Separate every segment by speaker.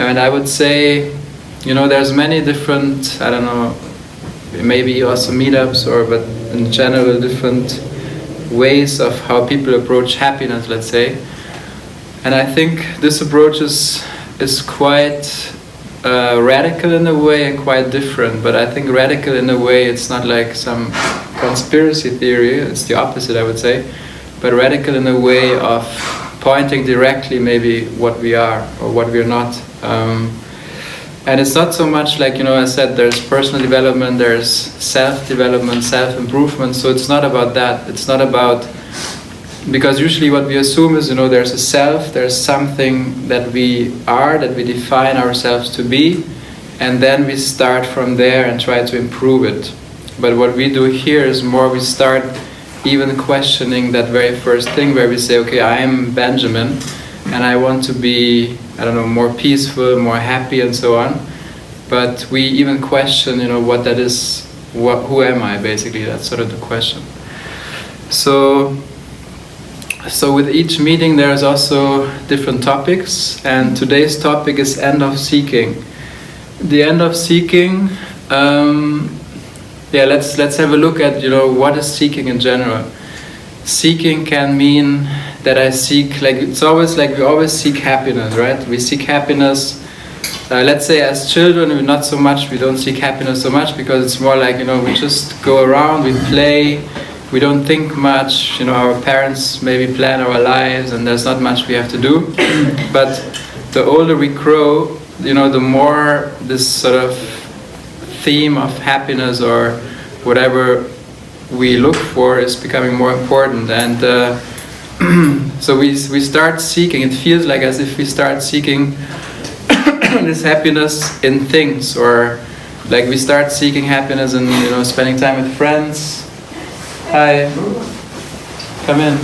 Speaker 1: And I would say, there's many different, I don't know, maybe also meetups, but in general different ways of how people approach happiness, let's say. And I think this approach is quite radical in a way and quite different. But I think radical in a way, it's not like some conspiracy theory, it's the opposite, I would say. But radical in a way of pointing directly maybe what we are or what we're not. And it's not so much like, I said, there's personal development, there's self-development, self-improvement. So it's not about that. It's not about, because usually what we assume is, there's a self, there's something that we are, that we define ourselves to be, and then we start from there and try to improve it. But what we do here is more, we start even questioning that very first thing where we say, okay, I am Benjamin, and I want to be, I don't know, more peaceful, more happy, and so on. But we even question, what that is, who am I, basically. That's sort of the question. So with each meeting there's also different topics, and today's topic is end of seeking. The end of seeking, let's have a look at, what is seeking in general. Seeking can mean that I seek, it's always like we always seek happiness, right? We seek happiness, let's say as children, we don't seek happiness so much, because it's more like, we just go around, we play, we don't think much, our parents maybe plan our lives and there's not much we have to do. But the older we grow, the more this sort of theme of happiness or whatever we look for is becoming more important. And so we start seeking, it feels like as if we start seeking this happiness in things, or like we start seeking happiness in, spending time with friends. Hi, come in.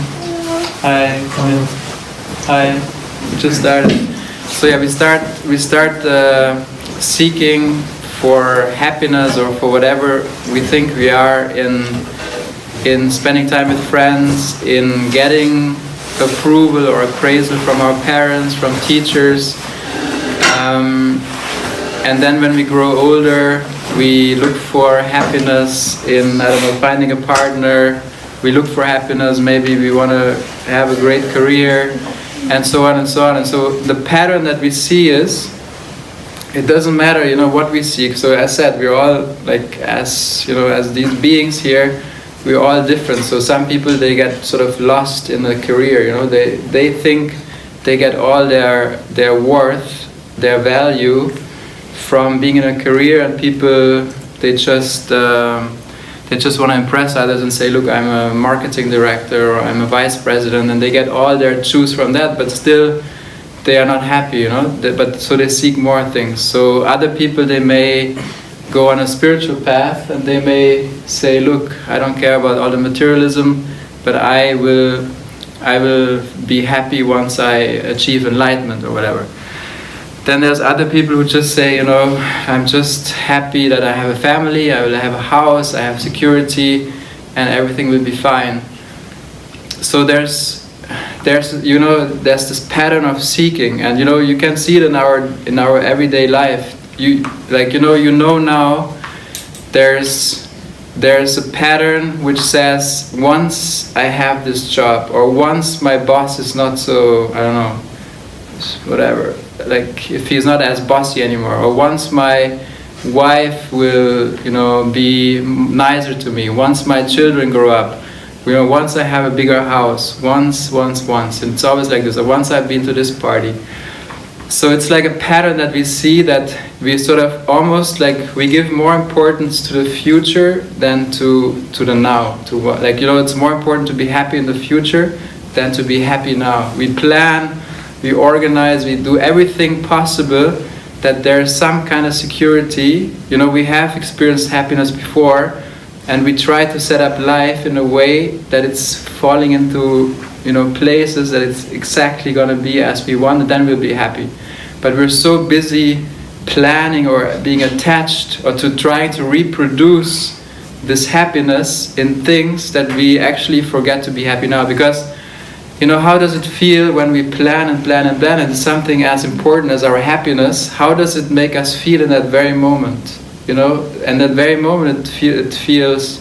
Speaker 1: Hi, come in. Hi, we just started. So yeah, we start seeking for happiness or for whatever we think we are in spending time with friends, in getting approval or appraisal from our parents, from teachers. And then when we grow older, we look for happiness in, finding a partner. We look for happiness, maybe we want to have a great career, and so on and so on. And so the pattern that we see is, it doesn't matter, what we seek. So as said, we're all as these beings here, we're all different. So some people, they get sort of lost in a career, they think they get all their worth, their value from being in a career, and people, they just want to impress others and say, look, I'm a marketing director or I'm a vice president, and they get all their juice from that, but still they are not happy, but so they seek more things. So other people, they may go on a spiritual path and they may say, look, I don't care about all the materialism, but I will be happy once I achieve enlightenment or whatever. Then there's other people who just say, I'm just happy that I have a family, I will have a house, I have security, and everything will be fine. So there's this pattern of seeking, and you can see it in our everyday life. Now there's a pattern which says, once I have this job, or once my boss is not so, whatever, if he's not as bossy anymore, or once my wife will, be nicer to me, once my children grow up, once I have a bigger house, once, and it's always like this, or once I've been to this party. So it's like a pattern that we see, that we sort of almost we give more importance to the future than to the now. To what, it's more important to be happy in the future than to be happy now. We plan, we organize, we do everything possible that there's some kind of security. We have experienced happiness before, and we try to set up life in a way that it's falling into places that it's exactly going to be as we want, and then we'll be happy. But we're so busy planning or being attached or to trying to reproduce this happiness in things that we actually forget to be happy now. Because how does it feel when we plan and plan and plan, and it's something as important as our happiness? How does it make us feel in that very moment? And that very moment it feels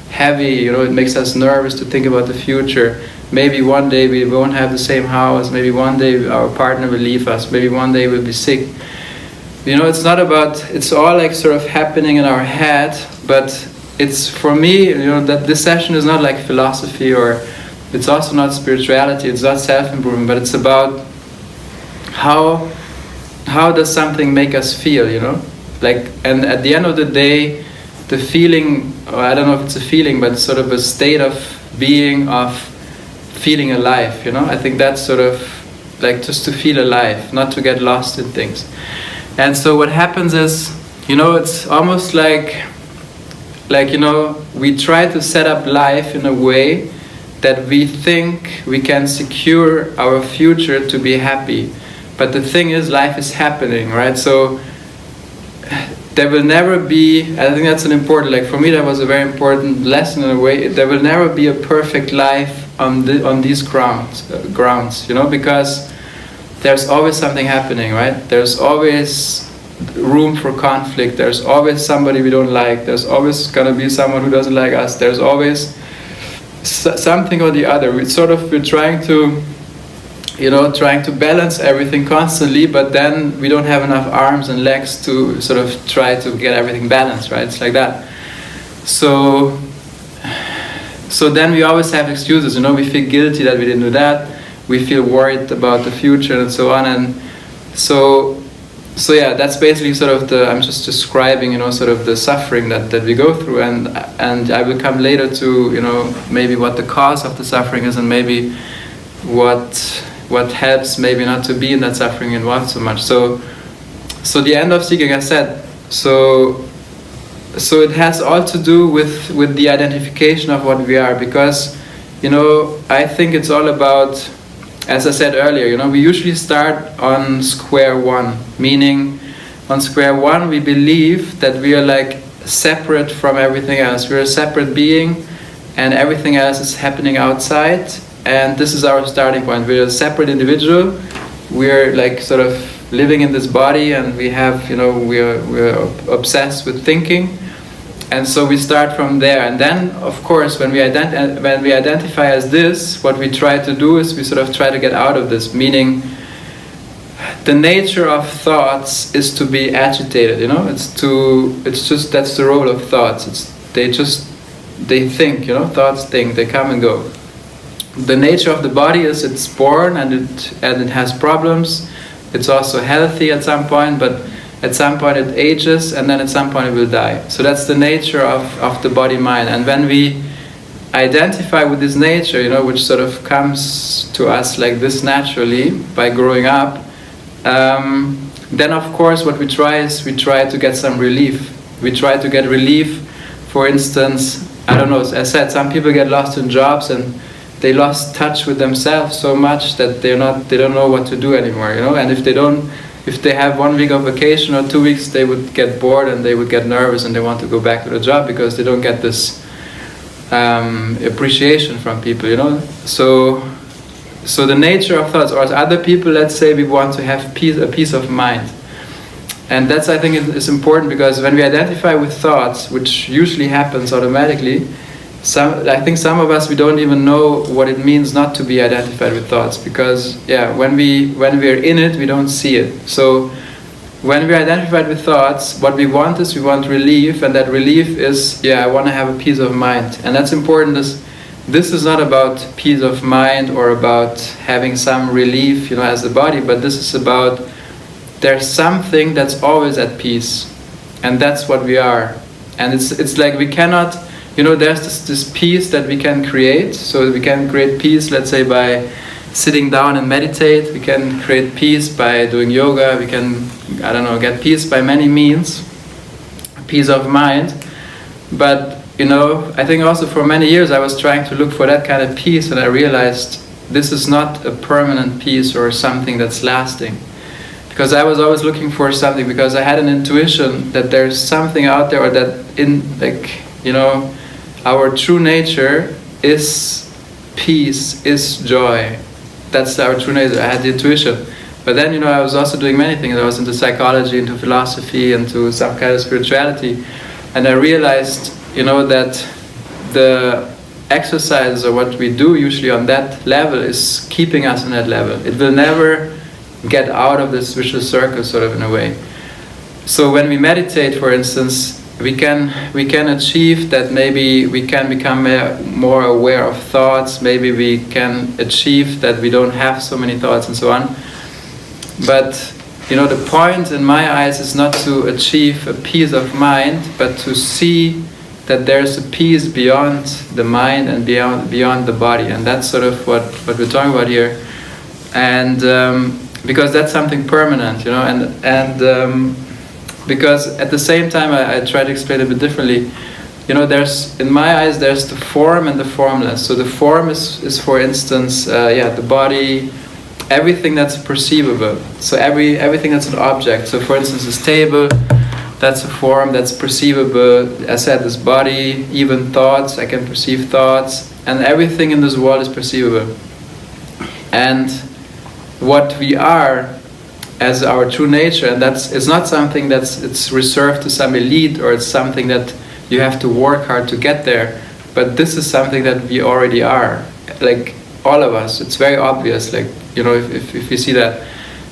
Speaker 1: heavy. It makes us nervous to think about the future. Maybe one day we won't have the same house. Maybe one day our partner will leave us. Maybe one day we'll be sick. It's not about. It's all like sort of happening in our head. But it's, for me, that this session is not like philosophy, or it's also not spirituality. It's not self-improvement. But it's about how does something make us feel? And at the end of the day, the feeling, or I don't know if it's a feeling, but sort of a state of being, of feeling alive, I think that's sort of like just to feel alive, not to get lost in things. And so what happens is, it's almost like we try to set up life in a way that we think we can secure our future to be happy. But the thing is, life is happening, right? So there will never be, I think that's an important, for me that was a very important lesson in a way, there will never be a perfect life on these grounds, because there's always something happening, right? There's always room for conflict, there's always somebody we don't like, there's always gonna be someone who doesn't like us, there's always something or the other. We're trying to balance everything constantly, but then we don't have enough arms and legs to sort of try to get everything balanced, right? It's like that. So then we always have excuses, we feel guilty that we didn't do that, we feel worried about the future and so on. And so yeah, that's basically sort of I'm just describing, sort of the suffering that we go through, and I will come later to, maybe what the cause of the suffering is, and maybe what helps maybe not to be in that suffering involved so much. So the end of seeking, I said, so it has all to do with the identification of what we are, because I think it's all about, as I said earlier, we usually start on square one, meaning on square one we believe that we are like separate from everything else. We're a separate being, and everything else is happening outside. And this is our starting point. We're a separate individual. We're like sort of living in this body, and we have, we're obsessed with thinking. And so we start from there. And then, of course, when we identify as this, what we try to do is we sort of try to get out of this. Meaning, the nature of thoughts is to be agitated. It's just that's the role of thoughts. They think. Thoughts think. They come and go. The nature of the body is it's born and it has problems. It's also healthy at some point, but at some point it ages, and then at some point it will die. So that's the nature of the body-mind. And when we identify with this nature, which sort of comes to us like this naturally by growing up, then of course what we try is we try to get some relief. We try to get relief. For instance, I don't know, as I said, some people get lost in jobs and they lost touch with themselves so much that they don't know what to do anymore, And if they have 1 week of vacation or 2 weeks, they would get bored and they would get nervous and they want to go back to the job because they don't get this appreciation from people, So the nature of thoughts, or as other people, let's say we want to have a peace of mind. And that's, I think, is important, because when we identify with thoughts, which usually happens automatically, I think some of us, we don't even know what it means not to be identified with thoughts, because when we're in it, we don't see it. So when we're identified with thoughts, what we want is we want relief, and that relief is I want to have a peace of mind. And that's important. This is not about peace of mind or about having some relief, as the body, but this is about there's something that's always at peace, and that's what we are. And it's like we cannot. There's this peace that we can create. So we can create peace, let's say, by sitting down and meditate. We can create peace by doing yoga. We can, get peace by many means, peace of mind. But, I think also for many years I was trying to look for that kind of peace, and I realized this is not a permanent peace or something that's lasting. Because I was always looking for something, because I had an intuition that there's something out there, or that our true nature is peace, is joy. that's our true nature. I had the intuition. But then, you know, I was also doing many things. I was into psychology, into philosophy, into some kind of spirituality. And I realized, you know, that the exercise or what we do usually on that level is keeping us on that level. It will never get out of this vicious circle, sort of, in a way. So when we meditate, for instance, we can achieve that. Maybe we can become more aware of thoughts. Maybe we can achieve that we don't have so many thoughts and so on. But, you know, the point in my eyes is not to achieve a peace of mind, but to see that there's a peace beyond the mind and beyond the body. And that's sort of what we're talking about here. And because that's something permanent, you know, and because at the same time, I try to explain it a bit differently. You know, in my eyes, there's the form and the formless. So the form is for instance, the body, everything that's perceivable. So everything that's an object. So for instance, this table, that's a form that's perceivable. As I said, this body, even thoughts, I can perceive thoughts, and everything in this world is perceivable. And what we are as our true nature, and it's not something it's reserved to some elite, or it's something that you have to work hard to get there, but this is something that we already are, like all of us. It's very obvious, like, you know, if you see that.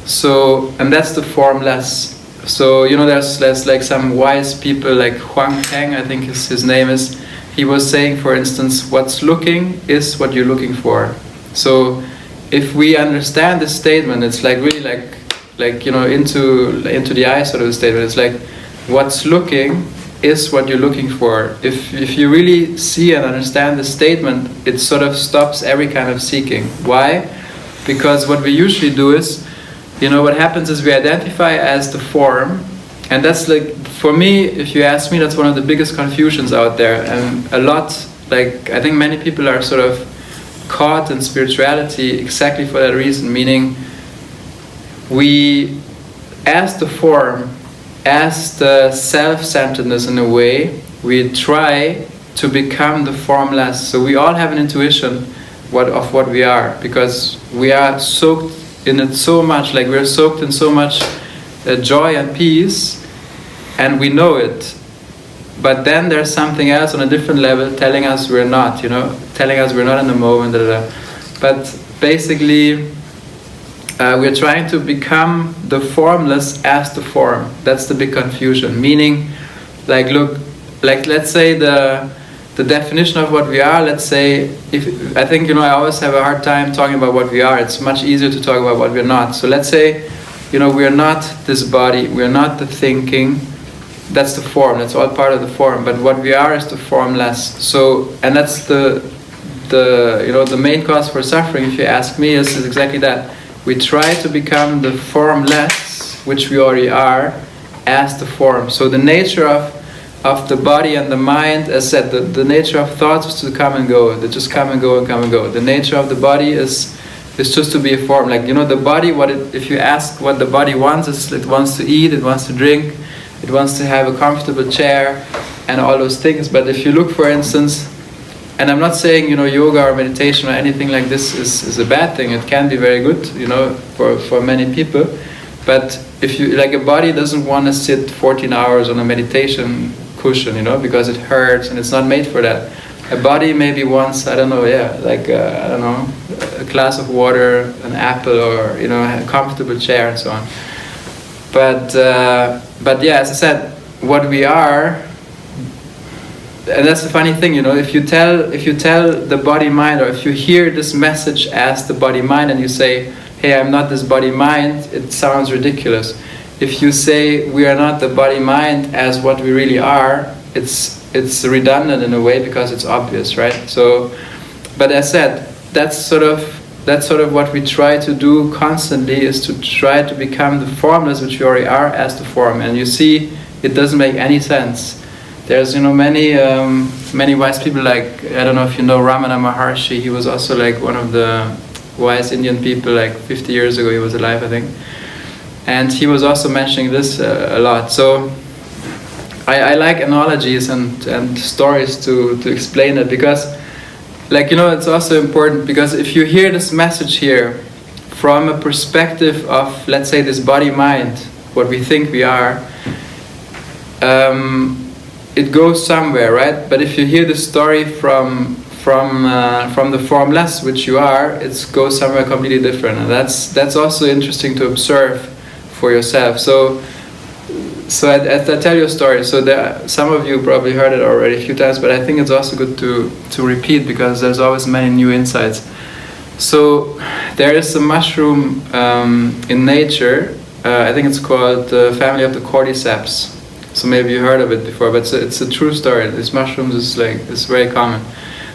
Speaker 1: So, and that's the formless. So, you know, there's like some wise people, like Huang Teng, I think his name is. He was saying, for instance, what's looking is what you're looking for. So if we understand this statement, it's like really like you know, into the eye sort of statement. It's like what's looking is what you're looking for. If you really see and understand the statement, it sort of stops every kind of seeking. Why? Because what we usually do is, you know, what happens is we identify as the form, and that's like, for me, if you ask me, that's one of the biggest confusions out there. And a lot, like, I think many people are sort of caught in spirituality exactly for that reason, meaning we, as the form, as the self-centeredness in a way, we try to become the formless. So we all have an intuition of what we are, because we are soaked in it so much, like we're soaked in so much joy and peace, and we know it. But then there's something else on a different level telling us we're not, you know, telling us we're not in the moment, But basically, we're trying to become the formless as the form. That's the big confusion. Meaning, like, look, like, let's say the definition of what we are, let's say, I think, you know, I always have a hard time talking about what we are. It's much easier to talk about what we're not. So let's say, you know, we're not this body, we're not the thinking. That's the form, that's all part of the form. But what we are is the formless. So, and that's the you know, the main cause for suffering, if you ask me, is exactly that. We try to become the formless, which we already are, as the form. So the nature of the body and the mind, as said, the nature of thoughts is to come and go. They just come and go and come and go. The nature of the body is just to be a form. Like, you know, the body, if you ask what the body wants, is it wants to eat, it wants to drink, it wants to have a comfortable chair, and all those things. But if you look, for instance, and I'm not saying, you know, yoga or meditation or anything like this is a bad thing. It can be very good, you know, for many people. But if you, like, a body doesn't want to sit 14 hours on a meditation cushion, you know, because it hurts and it's not made for that. A body maybe wants, I don't know, like, I don't know, a glass of water, an apple, or, you know, a comfortable chair and so on. But yeah, as I said, what we are, and that's the funny thing, you know, if you tell the body mind, or if you hear this message as the body mind and you say, hey, I'm not this body mind, it sounds ridiculous. If you say we are not the body mind as what we really are, it's redundant in a way, because it's obvious, right? So, but as I said, that's sort of what we try to do constantly, is to try to become the formless, which we already are, as the form. And you see, it doesn't make any sense. There's, you know, many wise people, like, I don't know if you know Ramana Maharshi. He was also like one of the wise Indian people, like 50 years ago he was alive, I think. And he was also mentioning this a lot. So I like analogies and stories to explain it, because, like, you know, it's also important, because if you hear this message here, from a perspective of, let's say, this body-mind, what we think we are, it goes somewhere, right? But if you hear the story from the formless, which you are, it goes somewhere completely different, and that's also interesting to observe for yourself. So I tell you a story. So some of you probably heard it already a few times, but I think it's also good to repeat, because there's always many new insights. So there is a mushroom in nature. I think it's called the family of the cordyceps. So maybe you heard of it before, but it's a true story. These mushrooms it's very common.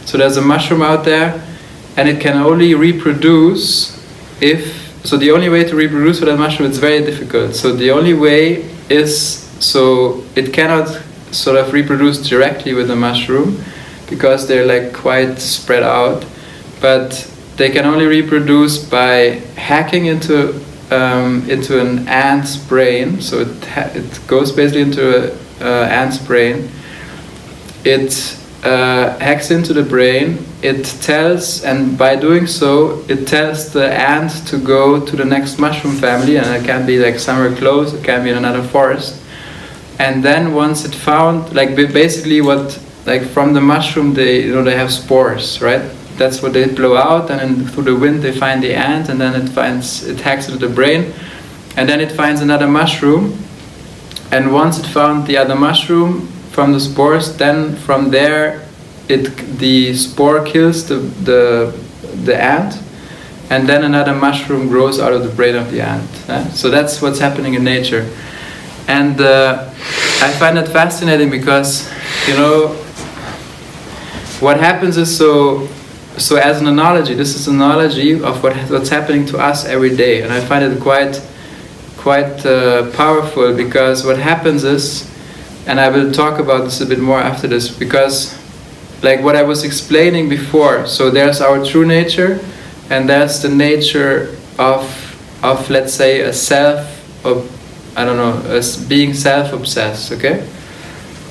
Speaker 1: So there's a mushroom out there, and it can only reproduce so the only way to reproduce with that mushroom, it's very difficult. So the only way is, so it cannot sort of reproduce directly with the mushroom, because they're like quite spread out, but they can only reproduce by hacking into an ant's brain. So it goes basically into an ant's brain. It hacks into the brain. It tells, and by doing so, it tells the ant to go to the next mushroom family, and it can be like somewhere close, it can be in another forest. And then once it found, like basically from the mushroom, they have spores, right? That's what they blow out, and then through the wind they find the ant, and then it hacks into the brain, and then it finds another mushroom, and once it found the other mushroom from the spores, then from there the spore kills the ant, and then another mushroom grows out of the brain of the ant. So that's what's happening in nature, and I find that fascinating, because what happens is, so as an analogy, this is an analogy of what's happening to us every day, and I find it quite powerful, because what happens is, and I will talk about this a bit more after this, because like what I was explaining before, so there's our true nature, and there's the nature of let's say a being self-obsessed, okay?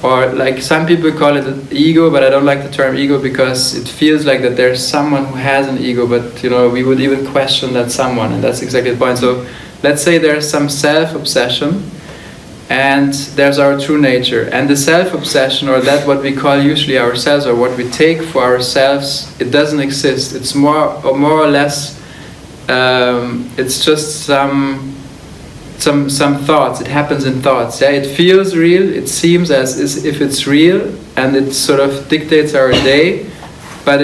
Speaker 1: Or like some people call it an ego, but I don't like the term ego, because it feels like that there's someone who has an ego, but we would even question that someone, and that's exactly the point. So let's say there's some self-obsession, and there's our true nature, and the self-obsession, or that what we call usually ourselves, or what we take for ourselves, it doesn't exist. It's more or less it's just some thoughts. It happens in thoughts. Yeah, it feels real. It seems as if it's real, and it sort of dictates our day. But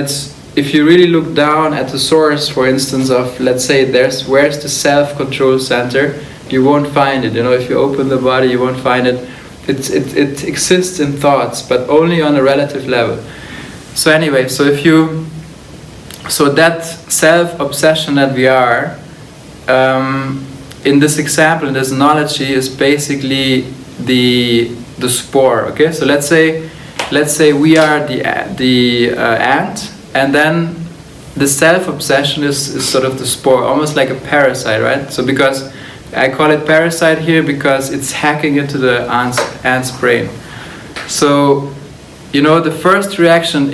Speaker 1: if you really look down at the source, for instance, of, let's say, where's the self-control center, you won't find it. If you open the body, you won't find it. It exists in thoughts, but only on a relative level. So anyway, so that self-obsession that we are, in this example, in this analogy, is basically the spore. Okay, so let's say we are the ant, and then the self-obsession is sort of the spore, almost like a parasite, right? So because I call it parasite here, because it's hacking into the ant's brain. So the first reaction,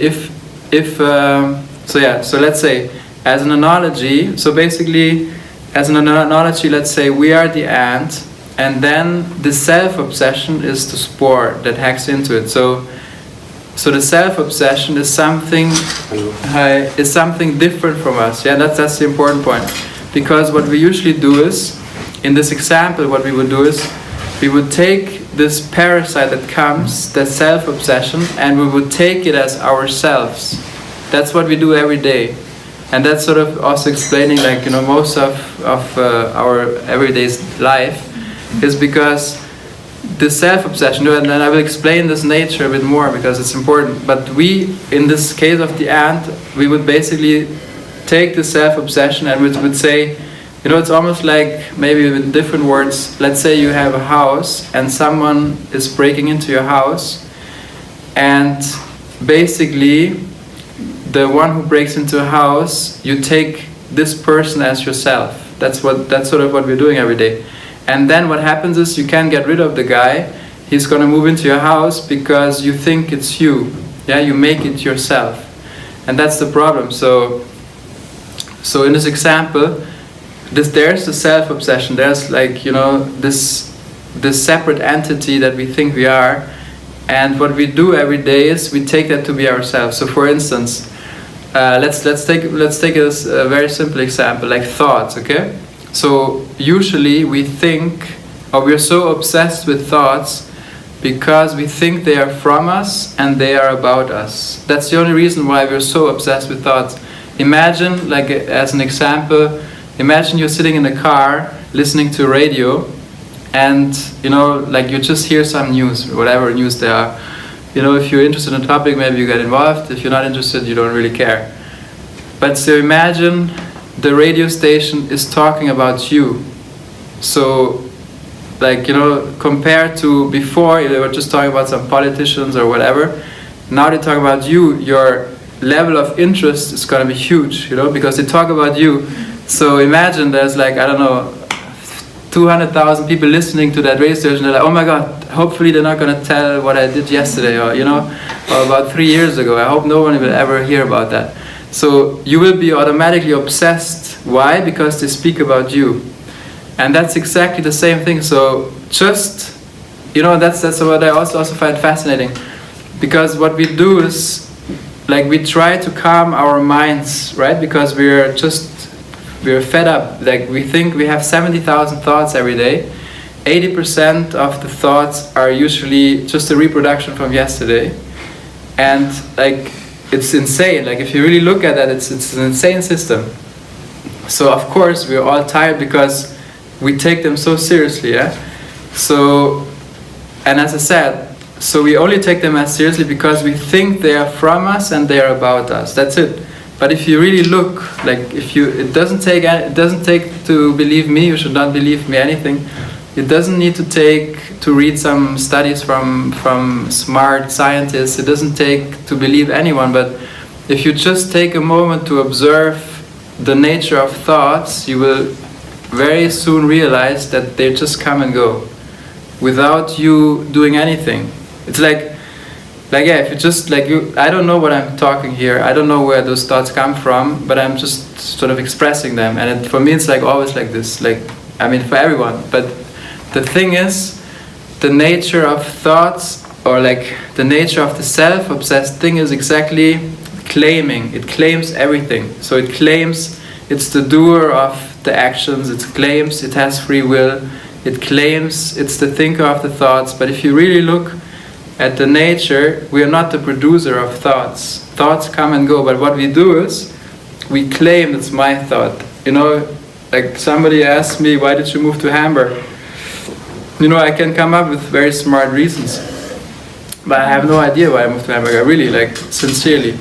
Speaker 1: so let's say as an analogy, so basically, as an analogy, let's say we are the ant, and then the self-obsession is the spore that hacks into it. So the self-obsession is something different from us. Yeah, that's the important point. Because what we usually do is, in this example, what we would do is, we would take this parasite that comes, that self-obsession, and we would take it as ourselves. That's what we do every day. And that's sort of also explaining, like, most of our everyday life is because the self-obsession, and then I will explain this nature a bit more because it's important, but we, in this case of the ant, we would basically take the self-obsession and we would say, it's almost like, maybe with different words, let's say you have a house and someone is breaking into your house, and basically the one who breaks into a house, you take this person as yourself. That's sort of what we're doing every day. And then what happens is, you can't get rid of the guy. He's going to move into your house because you think it's you. Yeah, you make it yourself. And that's the problem. So in this example, there's the self-obsession. There's like, you know, this separate entity that we think we are, and what we do every day is we take that to be ourselves. So for instance, let's take a very simple example, like thoughts. Okay, so usually we think, or we're so obsessed with thoughts because we think they are from us and they are about us. That's the only reason why we're so obsessed with thoughts. Imagine, like as an example, imagine you're sitting in a car listening to radio, and you know, like you just hear some news, whatever news there are. You know, if you're interested in a topic, maybe you get involved. If you're not interested, you don't really care. But so imagine the radio station is talking about you. So, like, you know, compared to before, they were just talking about some politicians or whatever. Now they talk about you. Your level of interest is going to be huge, you know, because they talk about you. So imagine there's like, I don't know, 200,000 people listening to that radio station. They're like, oh my God, hopefully they're not going to tell what I did yesterday, or, you know, or about 3 years ago. I hope no one will ever hear about that. So you will be automatically obsessed. Why? Because they speak about you. And that's exactly the same thing. So just, you know, that's what I also find fascinating. Because what we do is, like, we try to calm our minds, right? Because we're fed up. Like, we think we have 70,000 thoughts every day. 80% of the thoughts are usually just a reproduction from yesterday. And like, it's insane. Like, if you really look at that, it's an insane system. So of course we're all tired because we take them so seriously, yeah? So, and as I said, so we only take them as seriously because we think they are from us and they are about us. That's it. But if you really look, like, it doesn't take to believe me. You should not believe me anything. It doesn't need to read some studies from smart scientists. It doesn't take to believe anyone. But if you just take a moment to observe the nature of thoughts, you will very soon realize that they just come and go without you doing anything. It's like yeah, if you just, like, I don't know what I'm talking here. I don't know where those thoughts come from, but I'm just sort of expressing them. And for me, it's like always like this. Like, I mean, for everyone. But the thing is, the nature of thoughts, or like the nature of the self-obsessed thing, is exactly claiming. It claims everything. So it claims it's the doer of the actions. It claims it has free will. It claims it's the thinker of the thoughts. But if you really look at the nature, we are not the producer of thoughts. Thoughts come and go, but what we do is we claim it's my thought. You know, like somebody asked me, why did you move to Hamburg? You know, I can come up with very smart reasons, but I have no idea why I moved to Hamburg. I really, like, sincerely,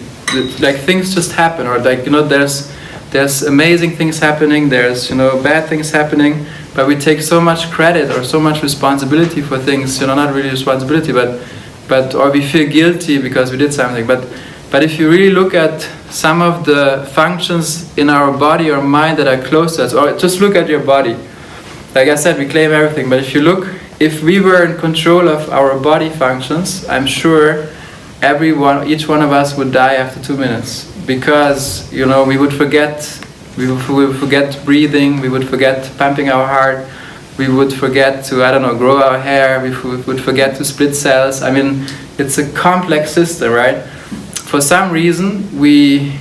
Speaker 1: like, things just happen, or like, you know, there's amazing things happening, there's, you know, bad things happening, but we take so much credit or so much responsibility for things, you know, not really responsibility, but or we feel guilty because we did something. But if you really look at some of the functions in our body or mind that are close to us, or just look at your body. Like I said, we claim everything, but if we were in control of our body functions, I'm sure each one of us would die after 2 minutes, because, you know, we would forget breathing, we would forget pumping our heart, we would forget to, I don't know, grow our hair, we would forget to split cells. I mean, it's a complex system, right? For some reason, we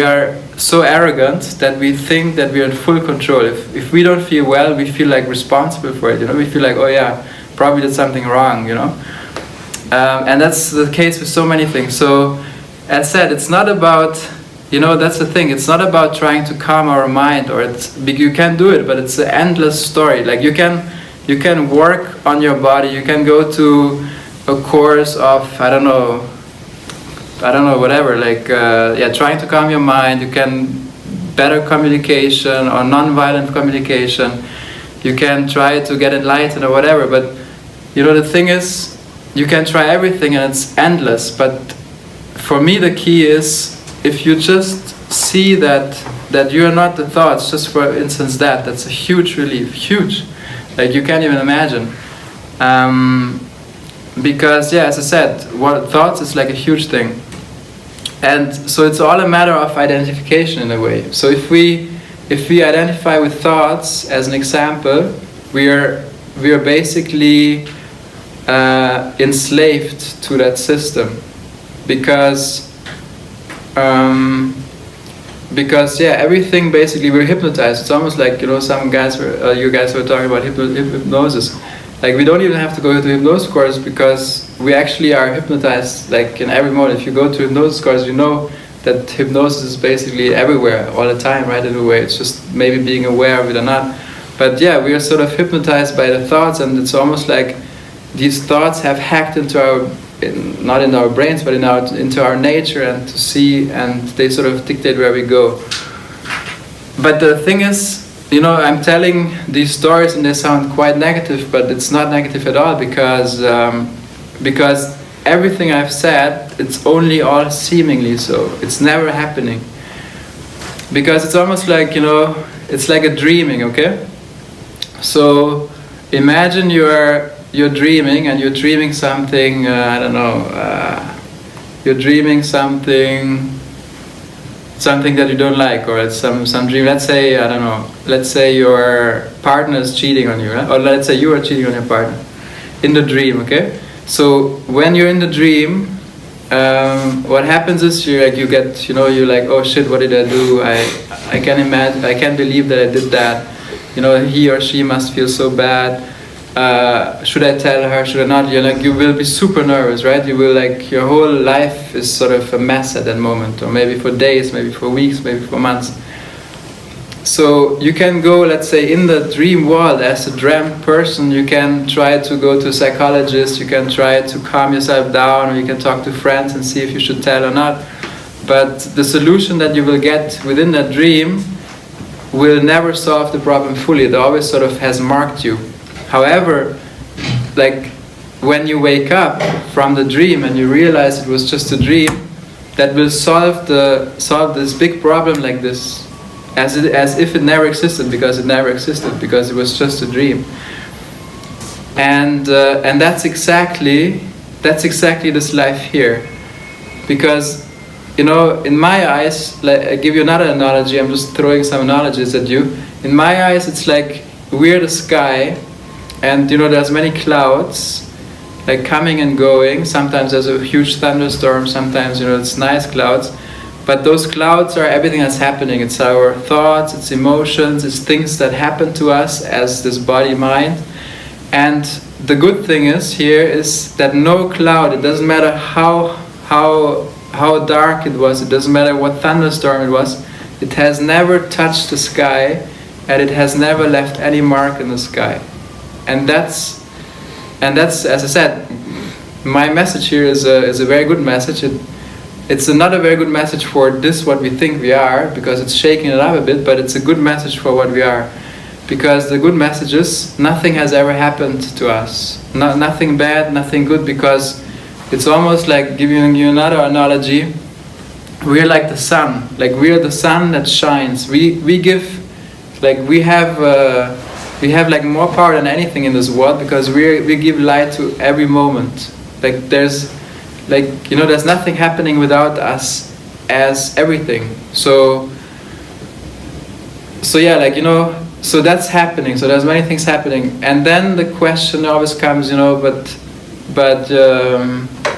Speaker 1: are so arrogant that we think that we are in full control. If we don't feel well, we feel like responsible for it, you know? We feel like, oh yeah, probably did something wrong, you know? And that's the case with so many things. So, as said, it's not about, you know, that's the thing. It's not about trying to calm our mind, or you can do it, but it's an endless story. Like, you can work on your body. You can go to a course of, I don't know, whatever. Like, trying to calm your mind. You can better communication or non-violent communication. You can try to get enlightened or whatever. But, you know, the thing is, you can try everything and it's endless. But for me, the key is, if you just see that you are not the thoughts, just for instance, that's a huge relief, huge, like you can't even imagine. Because, yeah, as I said, thoughts is like a huge thing. And so it's all a matter of identification in a way. So if we if we identify with thoughts as an example, we are basically enslaved to that system, because everything basically, we're hypnotized. It's almost like, some guys were, you guys were talking about hypnosis. Like, we don't even have to go to hypnosis course, because we actually are hypnotized like in every moment. If you go to hypnosis course, you know that hypnosis is basically everywhere all the time, right? In a way, it's just maybe being aware of it or not. But yeah, we are sort of hypnotized by the thoughts, and it's almost like these thoughts have hacked into our, not in our brains, but into our nature, and to see, and they sort of dictate where we go. But the thing is, I'm telling these stories and they sound quite negative, but it's not negative at all, because everything I've said, it's only all seemingly so. It's never happening. Because it's almost like, it's like a dreaming, okay? So imagine you're dreaming, and you're dreaming something, you're dreaming something that you don't like, or it's some dream. Let's say your partner is cheating on you, right? Or let's say you are cheating on your partner in the dream, okay? So when you're in the dream, what happens is you're like, oh shit, what did I do? I can't believe that I did that. He or she must feel so bad. Should I tell her? Should I not? You will be super nervous, right? You will, like, your whole life is sort of a mess at that moment, or maybe for days, maybe for weeks, maybe for months. So you can go, let's say, in the dream world as a dreamt person. You can try to go to a psychologist. You can try to calm yourself down, or you can talk to friends and see if you should tell or not. But the solution that you will get within that dream will never solve the problem fully. It always sort of has marked you. However, like, when you wake up from the dream and you realize it was just a dream, that will solve this big problem like this, as if it never existed, because it was just a dream. And that's exactly this life here, because in my eyes, like, I give you another analogy. I'm just throwing some analogies at you. In my eyes, it's like we're the sky. And there's many clouds, like, coming and going. Sometimes there's a huge thunderstorm, sometimes it's nice clouds. But those clouds are everything that's happening. It's our thoughts, it's emotions, it's things that happen to us as this body mind. And the good thing is that no cloud, it doesn't matter how dark it was, it doesn't matter what thunderstorm it was, it has never touched the sky, and it has never left any mark in the sky. And that's, as I said, my message here is a very good message. It's not a very good message for this, what we think we are, because it's shaking it up a bit, but it's a good message for what we are. Because the good message is, nothing has ever happened to us. Nothing bad, nothing good, because it's almost like, giving you another analogy, we're like the sun. Like, we are the sun that shines. We have like more power than anything in this world, because we give light to every moment. Like, there's nothing happening without us as everything. So so that's happening. So there's many things happening, and then the question always comes, but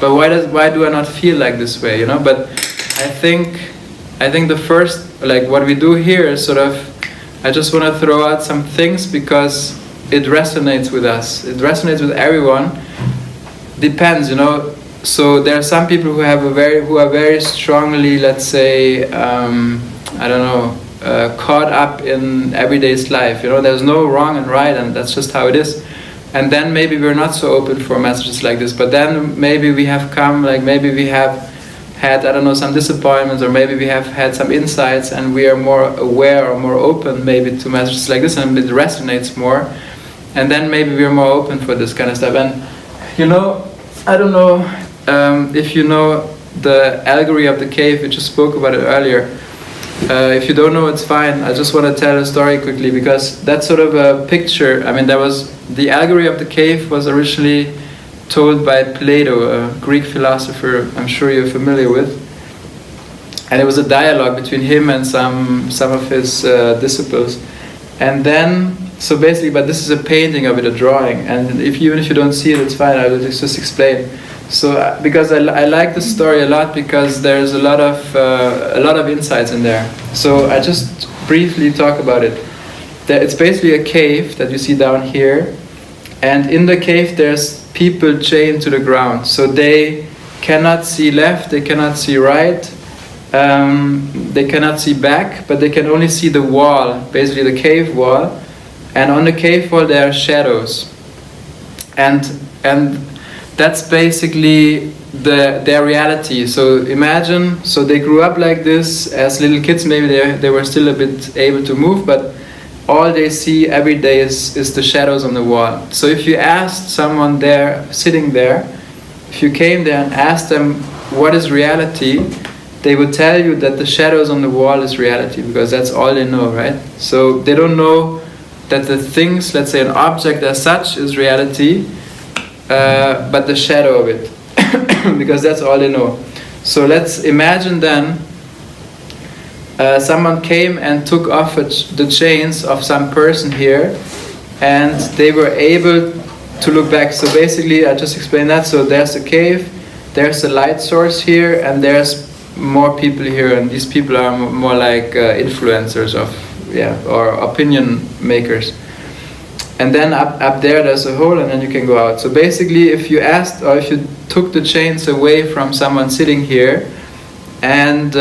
Speaker 1: why do I not feel like this way? But I think the first, like, what we do here is sort of, I just want to throw out some things because it resonates with us. It resonates with everyone. Depends, So there are some people who are very strongly, let's say, caught up in everyday's life. There's no wrong and right, and that's just how it is. And then maybe we're not so open for messages like this. But then maybe we have maybe we have had, some disappointments, or maybe we have had some insights, and we are more aware or more open maybe to messages like this, and it resonates more. And then maybe we're more open for this kind of stuff. And I don't know if you know the allegory of the cave. We just spoke about it earlier. If you don't know, it's fine. I just want to tell a story quickly, because that's sort of a picture. The allegory of the cave was originally told by Plato, a Greek philosopher I'm sure you're familiar with. and it was a dialogue between him and some of his disciples. And then, so basically, but this is a painting of it, a drawing, and even if you don't see it, it's fine. I will just explain. So because I like the story a lot, because there's a lot of insights in there. So I just briefly talk about it. It's basically a cave that you see down here, and in the cave there's people chained to the ground. So they cannot see left, they cannot see right, they cannot see back, but they can only see the wall, basically the cave wall. And on the cave wall there are shadows, and that's basically their reality. So imagine, so they grew up like this as little kids. Maybe they were still a bit able to move, but all they see every day is the shadows on the wall. So if you asked someone there, sitting there, if you came there and asked them what is reality, they would tell you that the shadows on the wall is reality, because that's all they know, right? So they don't know that the things, let's say an object as such, is reality, but the shadow of it, because that's all they know. So let's imagine then someone came and took off the chains of some person here, and they were able to look back. So basically, I just explained that. So there's a cave, there's a light source here, and there's more people here, and these people are more like influencers or opinion makers. And then up there there's a hole, and then you can go out. So basically, if you asked, or if you took the chains away from someone sitting here, and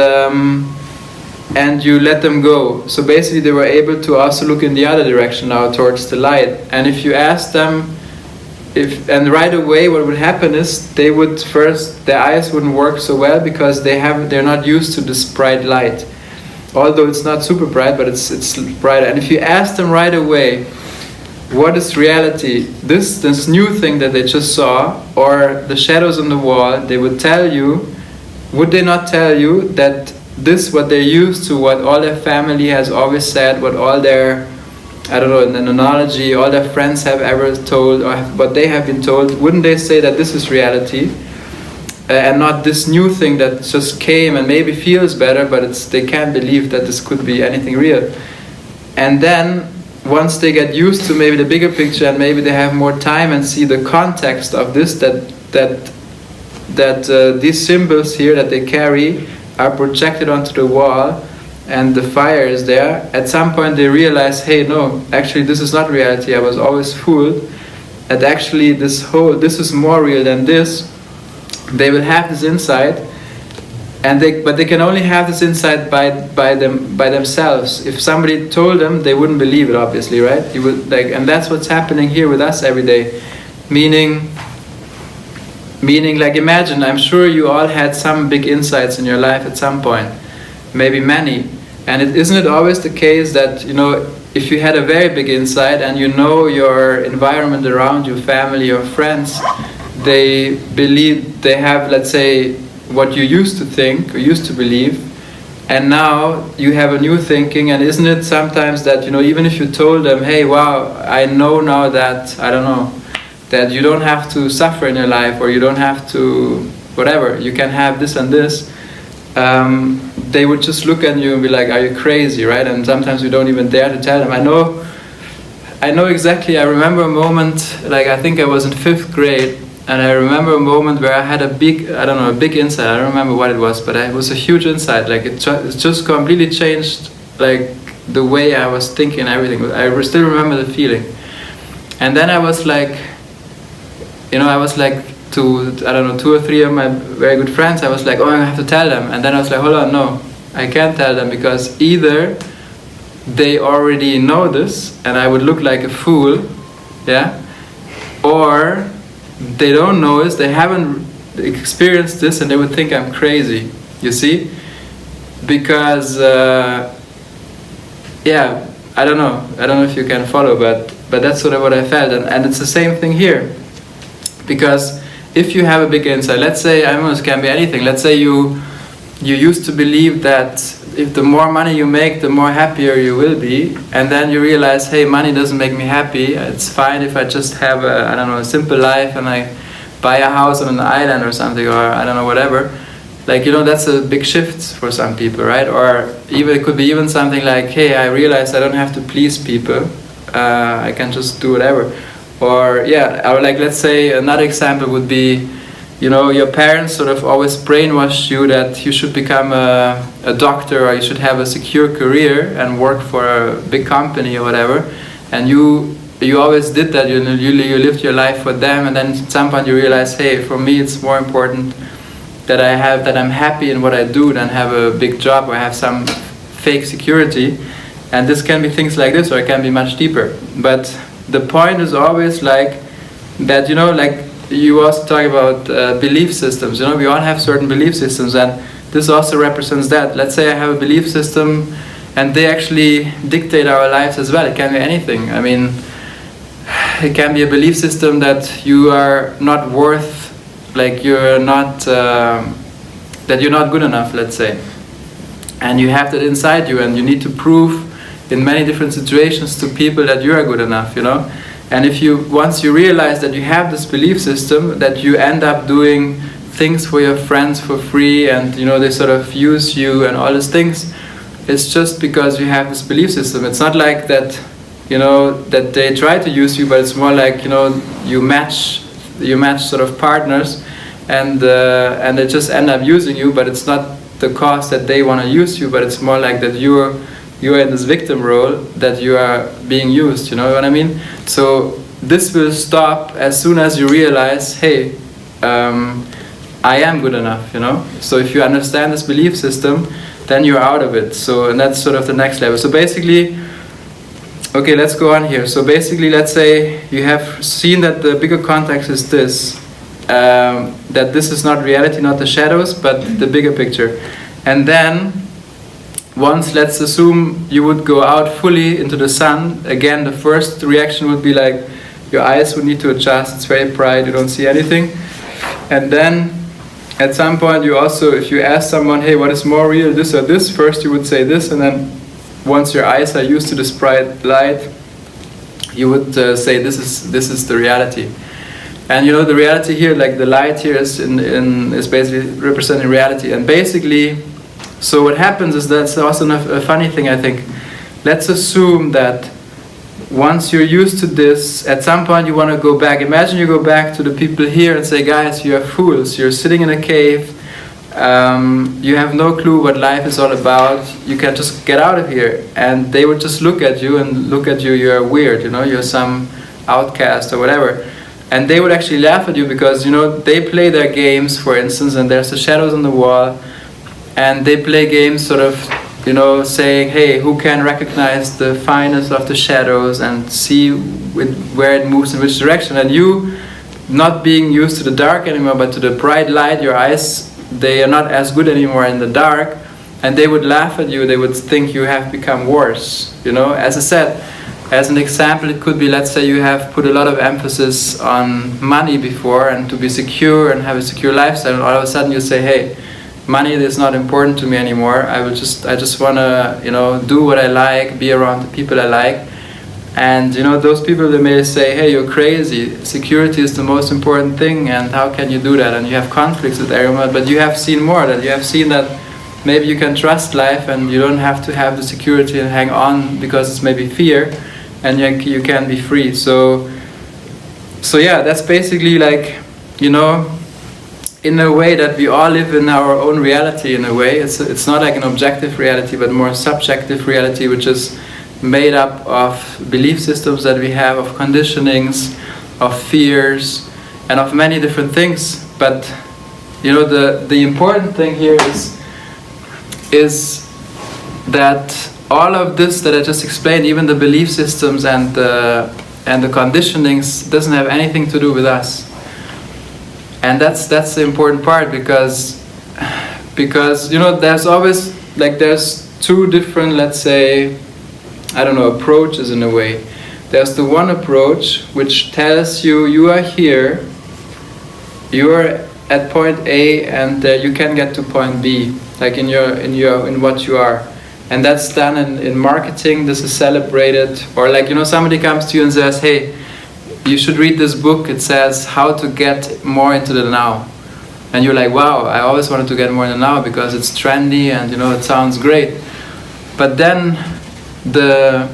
Speaker 1: you let them go, so basically they were able to also look in the other direction now, towards the light. And if you asked them, and right away what would happen is they would first, their eyes wouldn't work so well, because they're not used to this bright light. Although it's not super bright, but it's bright. And if you ask them right away, what is reality? This new thing that they just saw, or the shadows on the wall, they would tell you, would they not tell you that this, what they're used to, what all their family has always said, what all their, I don't know, in the analogy, all their friends have ever told, or what they have been told, wouldn't they say that this is reality? And not this new thing that just came and maybe feels better, but they can't believe that this could be anything real. And then, once they get used to maybe the bigger picture, and maybe they have more time and see the context of this, that these symbols here that they carry are projected onto the wall, and the fire is there, at some point they realize, hey, no, actually this is not reality, I was always fooled, and actually this is more real than this. They will have this insight, but they can only have this insight by themselves. If somebody told them, they wouldn't believe it, obviously, right? And that's what's happening here with us every day. Meaning, like, imagine, I'm sure you all had some big insights in your life at some point, maybe many. And isn't it always the case that, if you had a very big insight, and your environment around you, family, your friends, they believe, they have, let's say, what you used to think or used to believe, and now you have a new thinking. And isn't it sometimes that, even if you told them, hey, wow, I know now that, I don't know, that you don't have to suffer in your life, or you don't have to, whatever, you can have this and this, they would just look at you and be like, are you crazy, right? And sometimes we don't even dare to tell them. I know exactly, I remember a moment, like I think I was in 5th grade, and I remember a moment where I had a big insight. I don't remember what it was, but it was a huge insight. Like it just completely changed, like the way I was thinking and everything. I still remember the feeling. And then I was like, to, I don't know, 2 or 3 of my very good friends, I was like, oh, I have to tell them. And then I was like, hold on, no, I can't tell them, because either they already know this and I would look like a fool, yeah, or they don't know this, they haven't experienced this, and they would think I'm crazy, you see? Because, I don't know if you can follow, but that's sort of what I felt. And it's the same thing here. Because if you have a big insight, let's say, I don't know, it can be anything. Let's say you used to believe that if the more money you make, the more happier you will be, and then you realize, hey, money doesn't make me happy. It's fine if I just have a simple life, and I buy a house on an island or something, or I don't know, whatever. like, you know, that's a big shift for some people, right? Or even it could be even something like, hey, I realize I don't have to please people. I can just do whatever. Or yeah, or like, let's say another example would be, you know, your parents sort of always brainwashed you that you should become a doctor, or you should have a secure career and work for a big company or whatever. And you always did that. You lived your life for them, and then at some point you realize, hey, for me it's more important that I'm happy in what I do than have a big job or have some fake security. And this can be things like this, or it can be much deeper. But the point is always like that, you know, like you also talk about belief systems. You know, we all have certain belief systems, and this also represents that. Let's say I have a belief system, and they actually dictate our lives as well. It can be anything. I mean, it can be a belief system that you are not worth, like you're not, that you're not good enough, let's say. And you have that inside you, and you need to prove in many different situations to people that you are good enough, you know. And if once you realize that you have this belief system, that you end up doing things for your friends for free, and you know, they sort of use you and all these things, it's just because you have this belief system. It's not like that, you know, that they try to use you, but it's more like, you know, you match sort of partners, and they just end up using you, but it's not the cause that they want to use you, but it's more like that you're in this victim role, that you are being used, you know what I mean? So this will stop as soon as you realize, hey, I am good enough, you know? So if you understand this belief system, then you're out of it. So, and that's sort of the next level. So basically, okay, let's go on here. So basically, let's say you have seen that the bigger context is this, that this is not reality, not the shadows, but the bigger picture. And then, once, let's assume you would go out fully into the sun, again, the first reaction would be like, your eyes would need to adjust, it's very bright, you don't see anything. And then, at some point, you also, if you ask someone, hey, what is more real, this or this, first you would say this, and then once your eyes are used to this bright light, you would say this is the reality. And you know, the reality here, like the light here is basically representing reality. And basically, so what happens is, that's also a funny thing, I think. Let's assume that once you're used to this, at some point you want to go back. Imagine you go back to the people here and say, guys, you are fools. You're sitting in a cave. You have no clue what life is all about. You can just get out of here. And they would just look at you and look at you. You're weird, you know, you're some outcast or whatever. And they would actually laugh at you because, you know, they play their games, for instance, and there's the shadows on the wall. And they play games sort of, you know, saying, hey, who can recognize the fineness of the shadows and see where it moves in which direction? And you, not being used to the dark anymore, but to the bright light, your eyes, they are not as good anymore in the dark. And they would laugh at you, they would think you have become worse, you know. As I said, as an example, it could be, let's say you have put a lot of emphasis on money before and to be secure and have a secure lifestyle, and all of a sudden you say, hey, money is not important to me anymore. I just want to, you know, do what I like, be around the people I like. And, you know, those people, they may say, hey, you're crazy. Security is the most important thing, and how can you do that? And you have conflicts with everyone, but you have seen more. That you have seen that maybe you can trust life, and you don't have to have the security and hang on because it's maybe fear, and you can be free. So yeah, that's basically like, you know, in a way that we all live in our own reality. In a way, it's not like an objective reality, but more subjective reality, which is made up of belief systems that we have, of conditionings, of fears, and of many different things. But you know, the important thing here is that all of this that I just explained, even the belief systems and the conditionings, doesn't have anything to do with us. And that's the important part, because you know, there's always, like, there's two different, let's say, I don't know, approaches in a way. There's the one approach which tells you, you are here, you're at point A, and you can get to point B, like in what you are. And that's done in marketing. This is celebrated. Or like, you know, somebody comes to you and says, hey, you should read this book. It says how to get more into the now. and you're like, wow, I always wanted to get more in the now because it's trendy and it sounds great. But then the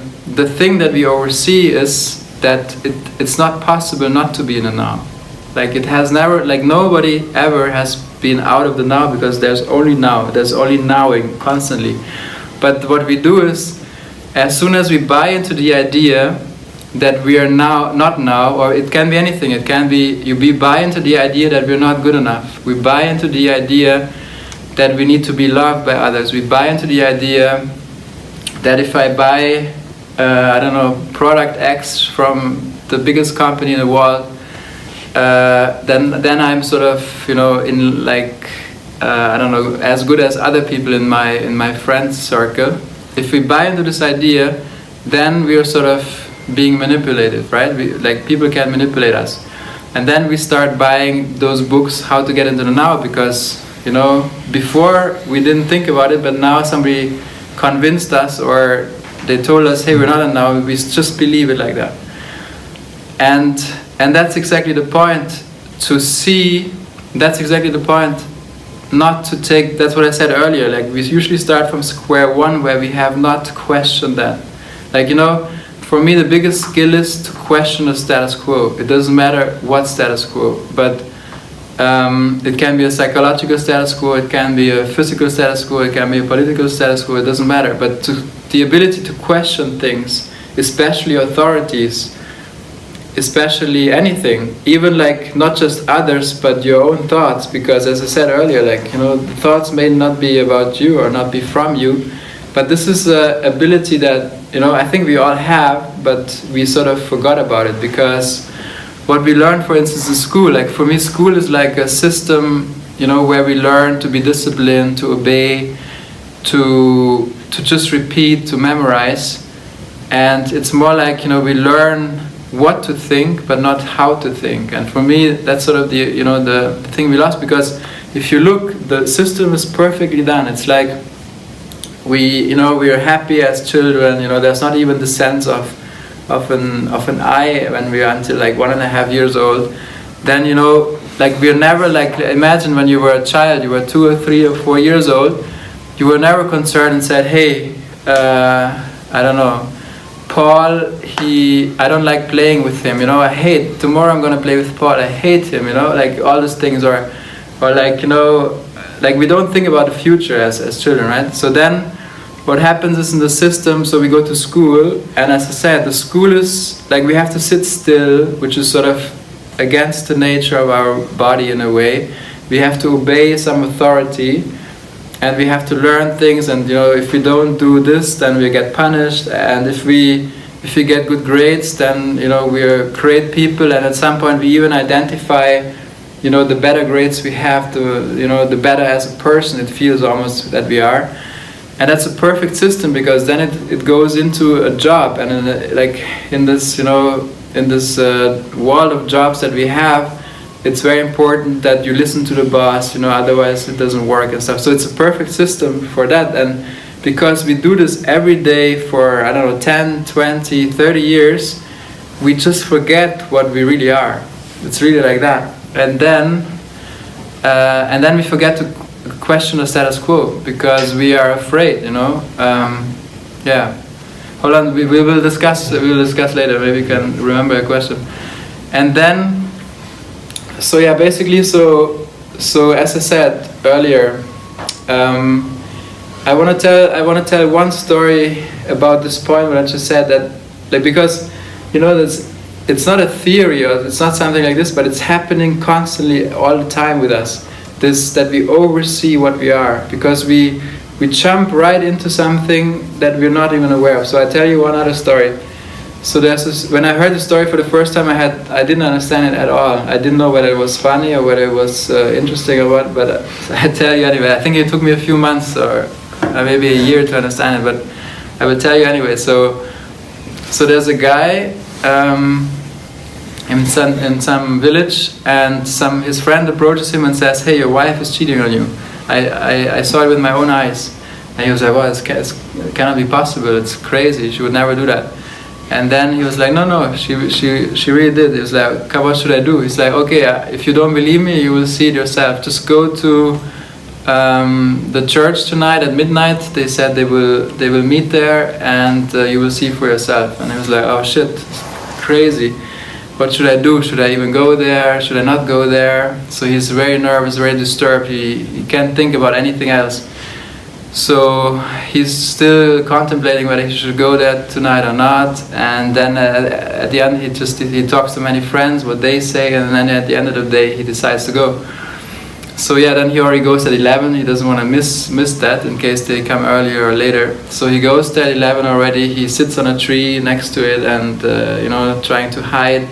Speaker 1: thing that we oversee is that it's not possible not to be in the now. Like it has never, like nobody ever has been out of the now, because there's only now, there's only nowing constantly. But what we do is, as soon as we buy into the idea that we are now, not now, or it can be anything, it can be, buy into the idea that we're not good enough. We buy into the idea that we need to be loved by others. We buy into the idea that if I buy, product X from the biggest company in the world, then I'm sort of, in like, as good as other people in my friends circle. If we buy into this idea, then we are sort of being manipulated, right? People can manipulate us. And then we start buying those books, How to Get into the Now, because, before we didn't think about it, but now somebody convinced us, or they told us, hey, we're not in now, we just believe it like that. And that's exactly the point, to see, that's exactly the point, not to take, that's what I said earlier, like we usually start from square one where we have not questioned that. Like, for me the biggest skill is to question the status quo. It doesn't matter what status quo, but it can be a psychological status quo, it can be a physical status quo, it can be a political status quo, it doesn't matter. But the ability to question things, especially authorities, especially anything, even like not just others but your own thoughts, because as I said earlier, like the thoughts may not be about you or not be from you, but this is an ability that I think we all have, but we sort of forgot about it, because what we learn, for instance, in school, like for me school is like a system where we learn to be disciplined, to obey, to just repeat, to memorize, and it's more like we learn what to think, but not how to think. And for me, that's sort of the the thing we lost, because if you look, the system is perfectly done. It's like we are happy as children. There's not even the sense of an I when we are until like 1.5 years old. Then like we're never like, imagine when you were a child, you were 2 or 3 or 4 years old, you were never concerned and said, hey, I don't know, Paul, I don't like playing with him, I hate, tomorrow I'm gonna play with Paul, I hate him, like all these things, or like, like we don't think about the future as children, right? So then what happens is in the system, so we go to school, and as I said, the school is like we have to sit still, which is sort of against the nature of our body in a way. We have to obey some authority, and we have to learn things, and if we don't do this, then we get punished, and if we get good grades, then we're great people, and at some point we even identify the better grades we have, the better as a person it feels almost that we are. And that's a perfect system, because then it goes into a job, and in this world of jobs that we have, it's very important that you listen to the boss, otherwise it doesn't work and stuff. So it's a perfect system for that. And because we do this every day for, 10, 20, 30 years, we just forget what we really are. It's really like that. And then we forget to question the status quo, because we are afraid, yeah. Hold on, we will discuss later, maybe you can remember a question. And then, so yeah, basically, so as I said earlier, I want to tell one story about this point when I just said that, like, because it's not a theory, or it's not something like this, but it's happening constantly all the time with us. This, that we oversee what we are, because we jump right into something that we're not even aware of. So I tell you one other story. So there's this, when I heard the story for the first time, I didn't understand it at all. I didn't know whether it was funny or whether it was interesting or what, but I tell you anyway. I think it took me a few months or maybe a year to understand it, but I will tell you anyway. So there's a guy in some village, and his friend approaches him and says, hey, your wife is cheating on you. I saw it with my own eyes. And he was like, well, it cannot be possible, it's crazy, she would never do that. And then he was like, no, she really did. He was like, what should I do? He's like, okay, if you don't believe me, you will see it yourself. Just go to the church tonight at midnight. They said they will meet there, and you will see for yourself. And he was like, oh shit, crazy. What should I do? Should I even go there? Should I not go there? So he's very nervous, very disturbed. He can't think about anything else. So he's still contemplating whether he should go there tonight or not. And then at the end he talks to many friends, what they say, and then at the end of the day he decides to go. So yeah, then he already goes at 11. He doesn't want to miss that in case they come earlier or later. So he goes there at 11 already. He sits on a tree next to it and trying to hide.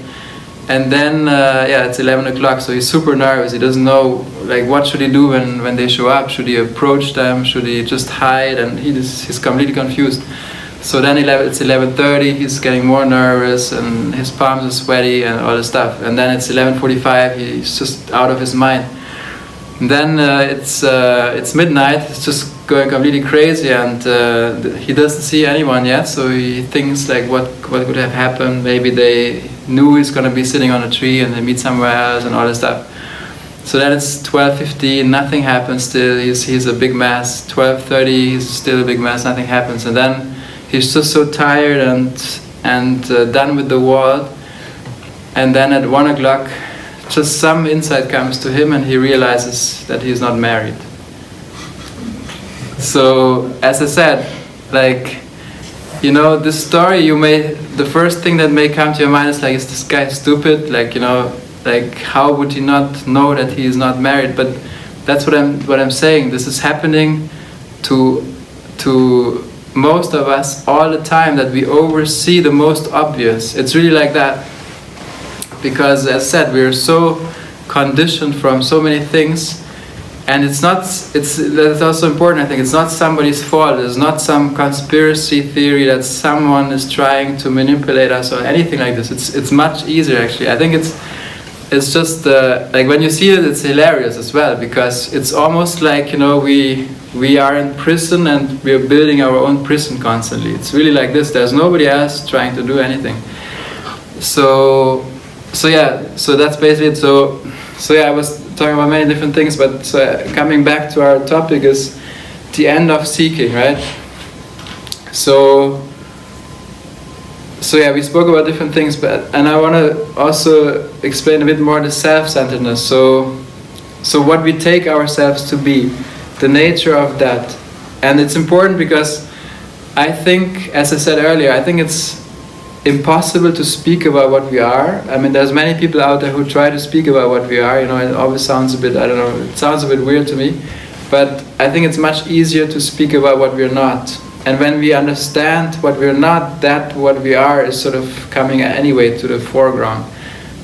Speaker 1: And then it's 11 o'clock, so he's super nervous. He doesn't know like what should he do when they show up. Should he approach them? Should he just hide? And he's completely confused. So then it's 11:30. He's getting more nervous and his palms are sweaty and all this stuff. And then it's 11:45. He's just out of his mind. And then it's midnight. He's just going completely crazy, and he doesn't see anyone yet. So he thinks like, what could have happened? Maybe they knew he's gonna be sitting on a tree and they meet somewhere else and all this stuff. So then it's 12:15. Nothing happens. Still, he's a big mess. 12:30. He's still a big mess. Nothing happens. And then he's just so tired and done with the world. And then at 1 o'clock, just some insight comes to him, and he realizes that he's not married. So, as I said, like, this story, the first thing that may come to your mind is like, is this guy stupid? Like, like how would he not know that he is not married? But that's what I'm saying. This is happening to most of us all the time, that we oversee the most obvious. It's really like that. Because as I said, we are so conditioned from so many things. And that's also important, I think. It's not somebody's fault. It's not some conspiracy theory that someone is trying to manipulate us or anything like this. It's much easier, actually. I think it's just like when you see it, it's hilarious as well, because it's almost like we are in prison and we are building our own prison constantly. It's really like this. There's nobody else trying to do anything. So that's basically it. So I was talking about many different things, but coming back to our topic is the end of seeking, right? So we spoke about different things, and I want to also explain a bit more the self-centeredness. So what we take ourselves to be, the nature of that. And it's important because I think, as I said earlier, I think it's impossible to speak about what we are. I mean, there's many people out there who try to speak about what we are. It always sounds a bit, I don't know, it sounds a bit weird to me. But I think it's much easier to speak about what we're not. And when we understand what we're not, that what we are is sort of coming anyway to the foreground.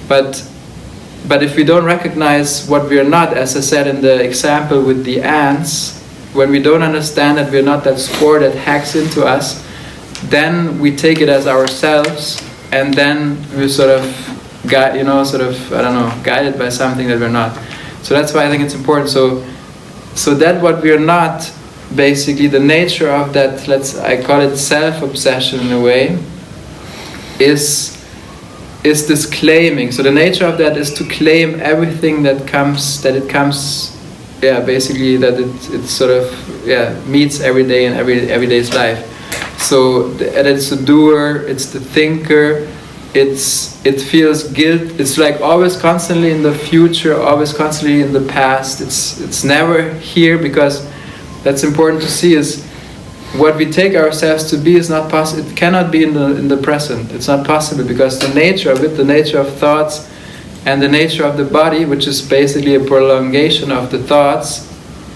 Speaker 1: But if we don't recognize what we're not, as I said in the example with the ants, when we don't understand that we're not that spore that hacks into us, then we take it as ourselves, and then we're sort of guided by something that we're not. So that's why I think it's important. So that what we're not, basically the nature of that, I call it self-obsession in a way, is this claiming. So the nature of that is to claim everything that it sort of meets every day in everyday's life. So it's the doer, it's the thinker, it feels guilt. It's like always constantly in the future, always constantly in the past. It's never here, because that's important to see is what we take ourselves to be is not possible. It cannot be in the present. It's not possible, because the nature of it, the nature of thoughts, and the nature of the body, which is basically a prolongation of the thoughts,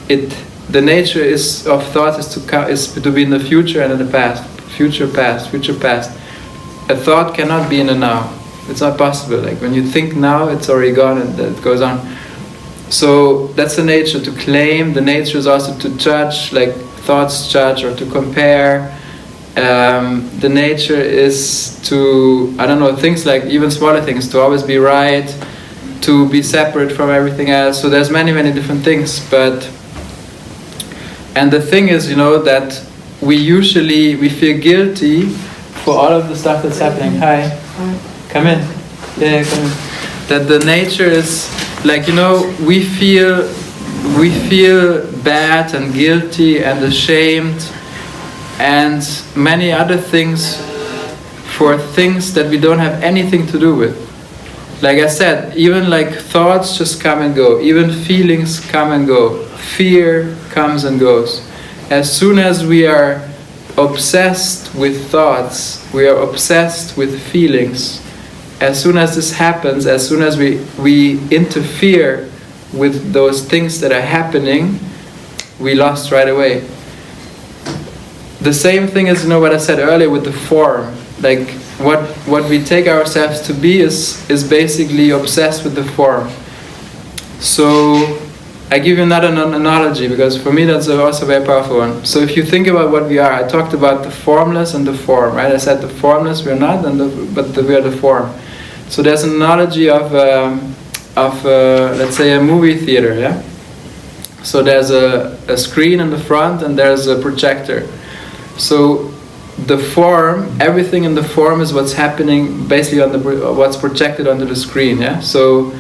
Speaker 1: the nature of thoughts is to be in the future and in the past. Future, past. A thought cannot be in the now. It's not possible. Like when you think now, it's already gone, and it goes on. So that's the nature, to claim. The nature is also to judge, like thoughts judge, or to compare. The nature is to, things like even smaller things, to always be right, to be separate from everything else. So there's many, many different things, and the thing is, that we feel guilty for all of the stuff that's happening. Hi. Come in. Yeah, come in. That the nature is like, we feel bad and guilty and ashamed and many other things for things that we don't have anything to do with. Like I said, even like thoughts just come and go, even feelings come and go, fear comes and goes. As soon as we are obsessed with thoughts, we are obsessed with feelings. As soon as this happens, as soon as we interfere with those things that are happening, we lost right away. The same thing as what I said earlier with the form. Like what we take ourselves to be is basically obsessed with the form. So I give you another analogy because for me that's also a very powerful one. So if you think about what we are, I talked about the formless and the form, right? I said the formless we're not, but we are the form. So there's an analogy of let's say a movie theater, yeah. So there's a screen in the front and there's a projector. So the form, everything in the form is what's happening basically on what's projected onto the screen, yeah. So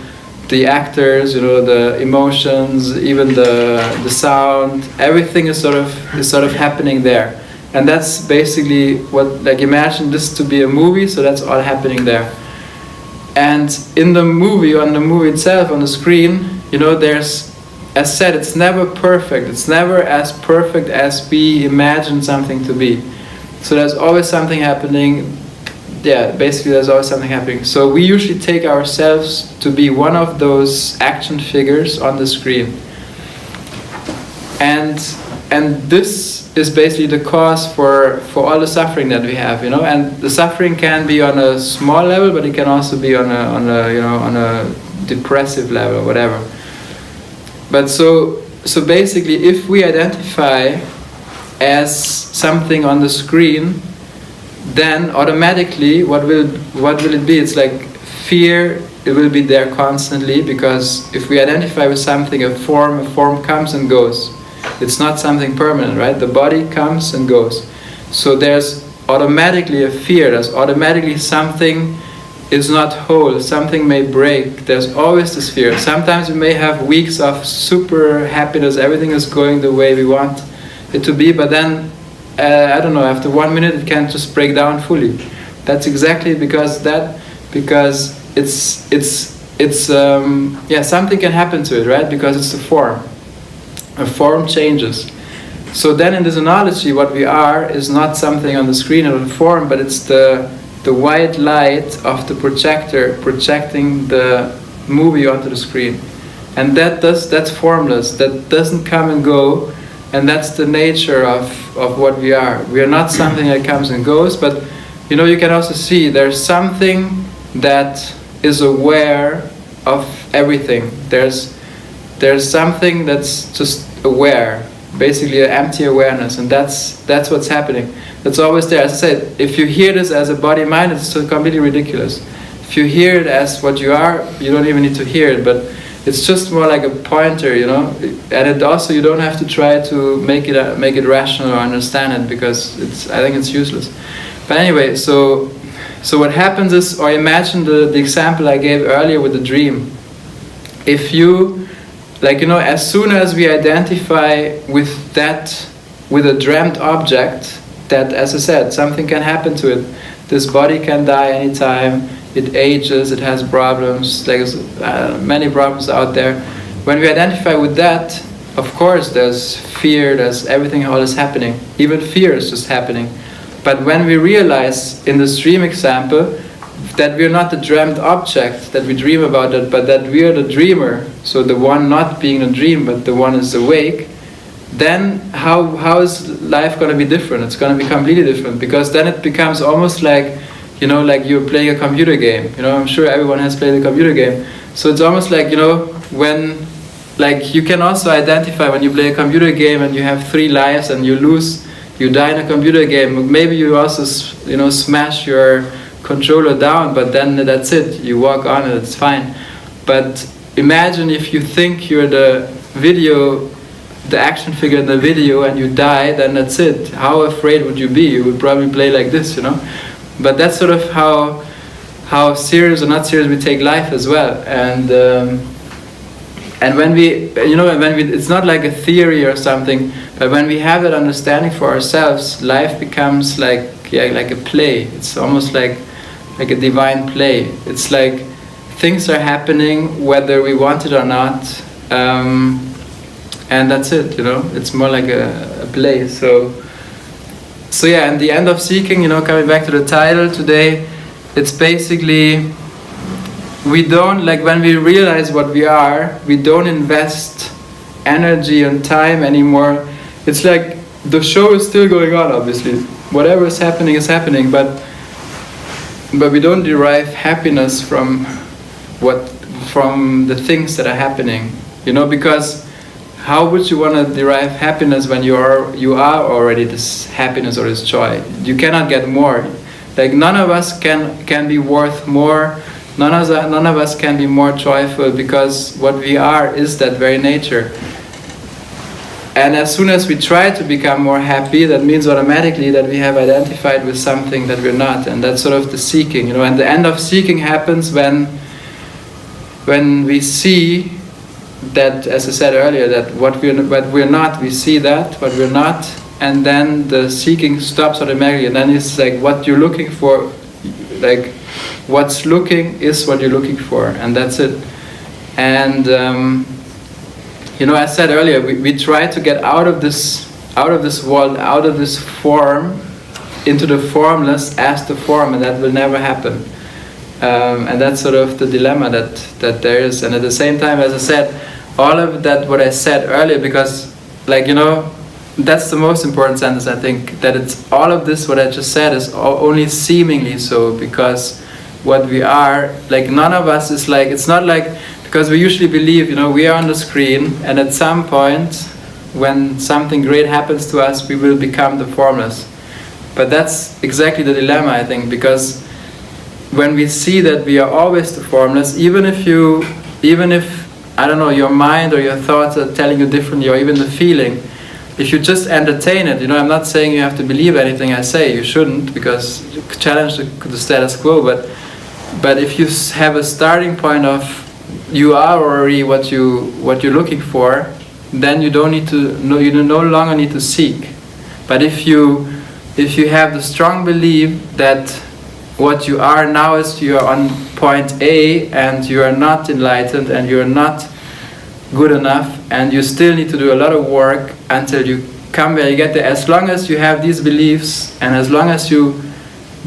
Speaker 1: the actors, the emotions, even the sound, everything is sort of happening there, and that's basically what, like, imagine this to be a movie, so that's all happening there. And in the movie, on the movie itself, on the screen, there's, as said, it's never perfect. It's never as perfect as we imagine something to be. So there's always something happening. Yeah, basically there's always something happening. So we usually take ourselves to be one of those action figures on the screen. And this is basically the cause for all the suffering that we have, And the suffering can be on a small level, but it can also be on a depressive level or whatever. But so basically, if we identify as something on the screen, then automatically what will it be? It's like fear. It will be there constantly, because if we identify with something, a form comes and goes. It's not something permanent, right? The body comes and goes. So there's automatically a fear. There's automatically something is not whole. Something may break. There's always this fear. Sometimes we may have weeks of super happiness. Everything is going the way we want it to be. But then, I don't know, after 1 minute it can just break down fully. That's exactly because something can happen to it, right? Because it's the form. A form changes. So then in this analogy, what we are is not something on the screen or the form, but it's the white light of the projector projecting the movie onto the screen. And that's formless. That doesn't come and go, and that's the nature of what we are. We are not something that comes and goes, but you can also see there's something that is aware of everything. There's something that's just aware, basically an empty awareness, and that's what's happening. That's always there. As I said, if you hear this as a body-mind, it's completely ridiculous. If you hear it as what you are, you don't even need to hear it, but it's just more like a pointer, And it also, you don't have to try to make it rational or understand it, because I think it's useless. But anyway, so what happens is, or imagine the example I gave earlier with the dream. If you, as soon as we identify with a dreamt object, that, as I said, something can happen to it. This body can die anytime. It ages. It has problems. There's many problems out there. When we identify with that, of course, there's fear. There's everything. All is happening. Even fear is just happening. But when we realize, in this dream example, that we're not the dreamt object, that we dream about it, but that we are the dreamer, so the one not being a dream, but the one is awake, then how is life going to be different? It's going to be completely different, because then it becomes almost like, like you're playing a computer game. I'm sure everyone has played a computer game. So it's almost like, when, you can also identify when you play a computer game and you have 3 lives and you lose, you die in a computer game. Maybe you also, smash your controller down, but then that's it. You walk on and it's fine. But imagine if you think you're the action figure in the video, and you die, then that's it. How afraid would you be? You would probably play like this, But that's sort of how serious or not serious we take life as well. And when we, it's not like a theory or something, but when we have that understanding for ourselves, life becomes like a play. It's almost like a divine play. It's like things are happening whether we want it or not, and that's it. It's more like a play. So yeah. And the end of seeking, coming back to the title today, it's basically, we don't, like when we realize what we are, we don't invest energy and time anymore. It's like the show is still going on, obviously. Whatever is happening, but we don't derive happiness from the things that are happening. Because how would you want to derive happiness when you are already this happiness or this joy? You cannot get more. Like none of us can be worth more. None of us can be more joyful, because what we are is that very nature. And as soon as we try to become more happy, that means automatically that we have identified with something that we're not, and that's sort of the seeking. And the end of seeking happens when we see that, as I said earlier, that what we're not, we see that what we're not, and then the seeking stops automatically, and then it's like what you're looking for, like what's looking is what you're looking for, and that's it. And I said earlier, we try to get out of this world, out of this form, into the formless as the form, and that will never happen. And that's sort of the dilemma that there is. And at the same time, as I said, all of that, what I said earlier, because that's the most important sentence, I think, that it's all of this, what I just said, is only seemingly so, because what we are, like none of us is like, it's not like, because we usually believe, we are on the screen, and at some point, when something great happens to us, we will become the formless. But that's exactly the dilemma, I think, because when we see that we are always the formless, even if I don't know, your mind or your thoughts are telling you differently, or even the feeling, if you just entertain it, I'm not saying you have to believe anything I say, you shouldn't, because you challenge the status quo, but if you have a starting point of you are already what you're looking for, then you no longer need to seek. But if you have the strong belief that what you are now is you are on point A, and you are not enlightened, and you are not good enough, and you still need to do a lot of work until you come where you get there. As long as you have these beliefs, and as long as you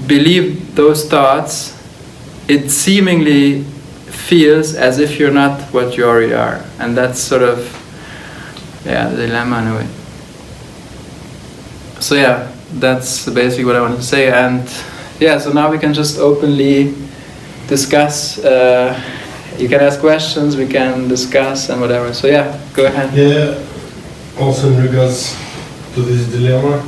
Speaker 1: believe those thoughts, it seemingly feels as if you're not what you already are. And that's sort of the dilemma in a way. So that's basically what I want to say. And so now we can just openly discuss. You can ask questions, we can discuss and whatever. So go ahead.
Speaker 2: Yeah, also in regards to this dilemma,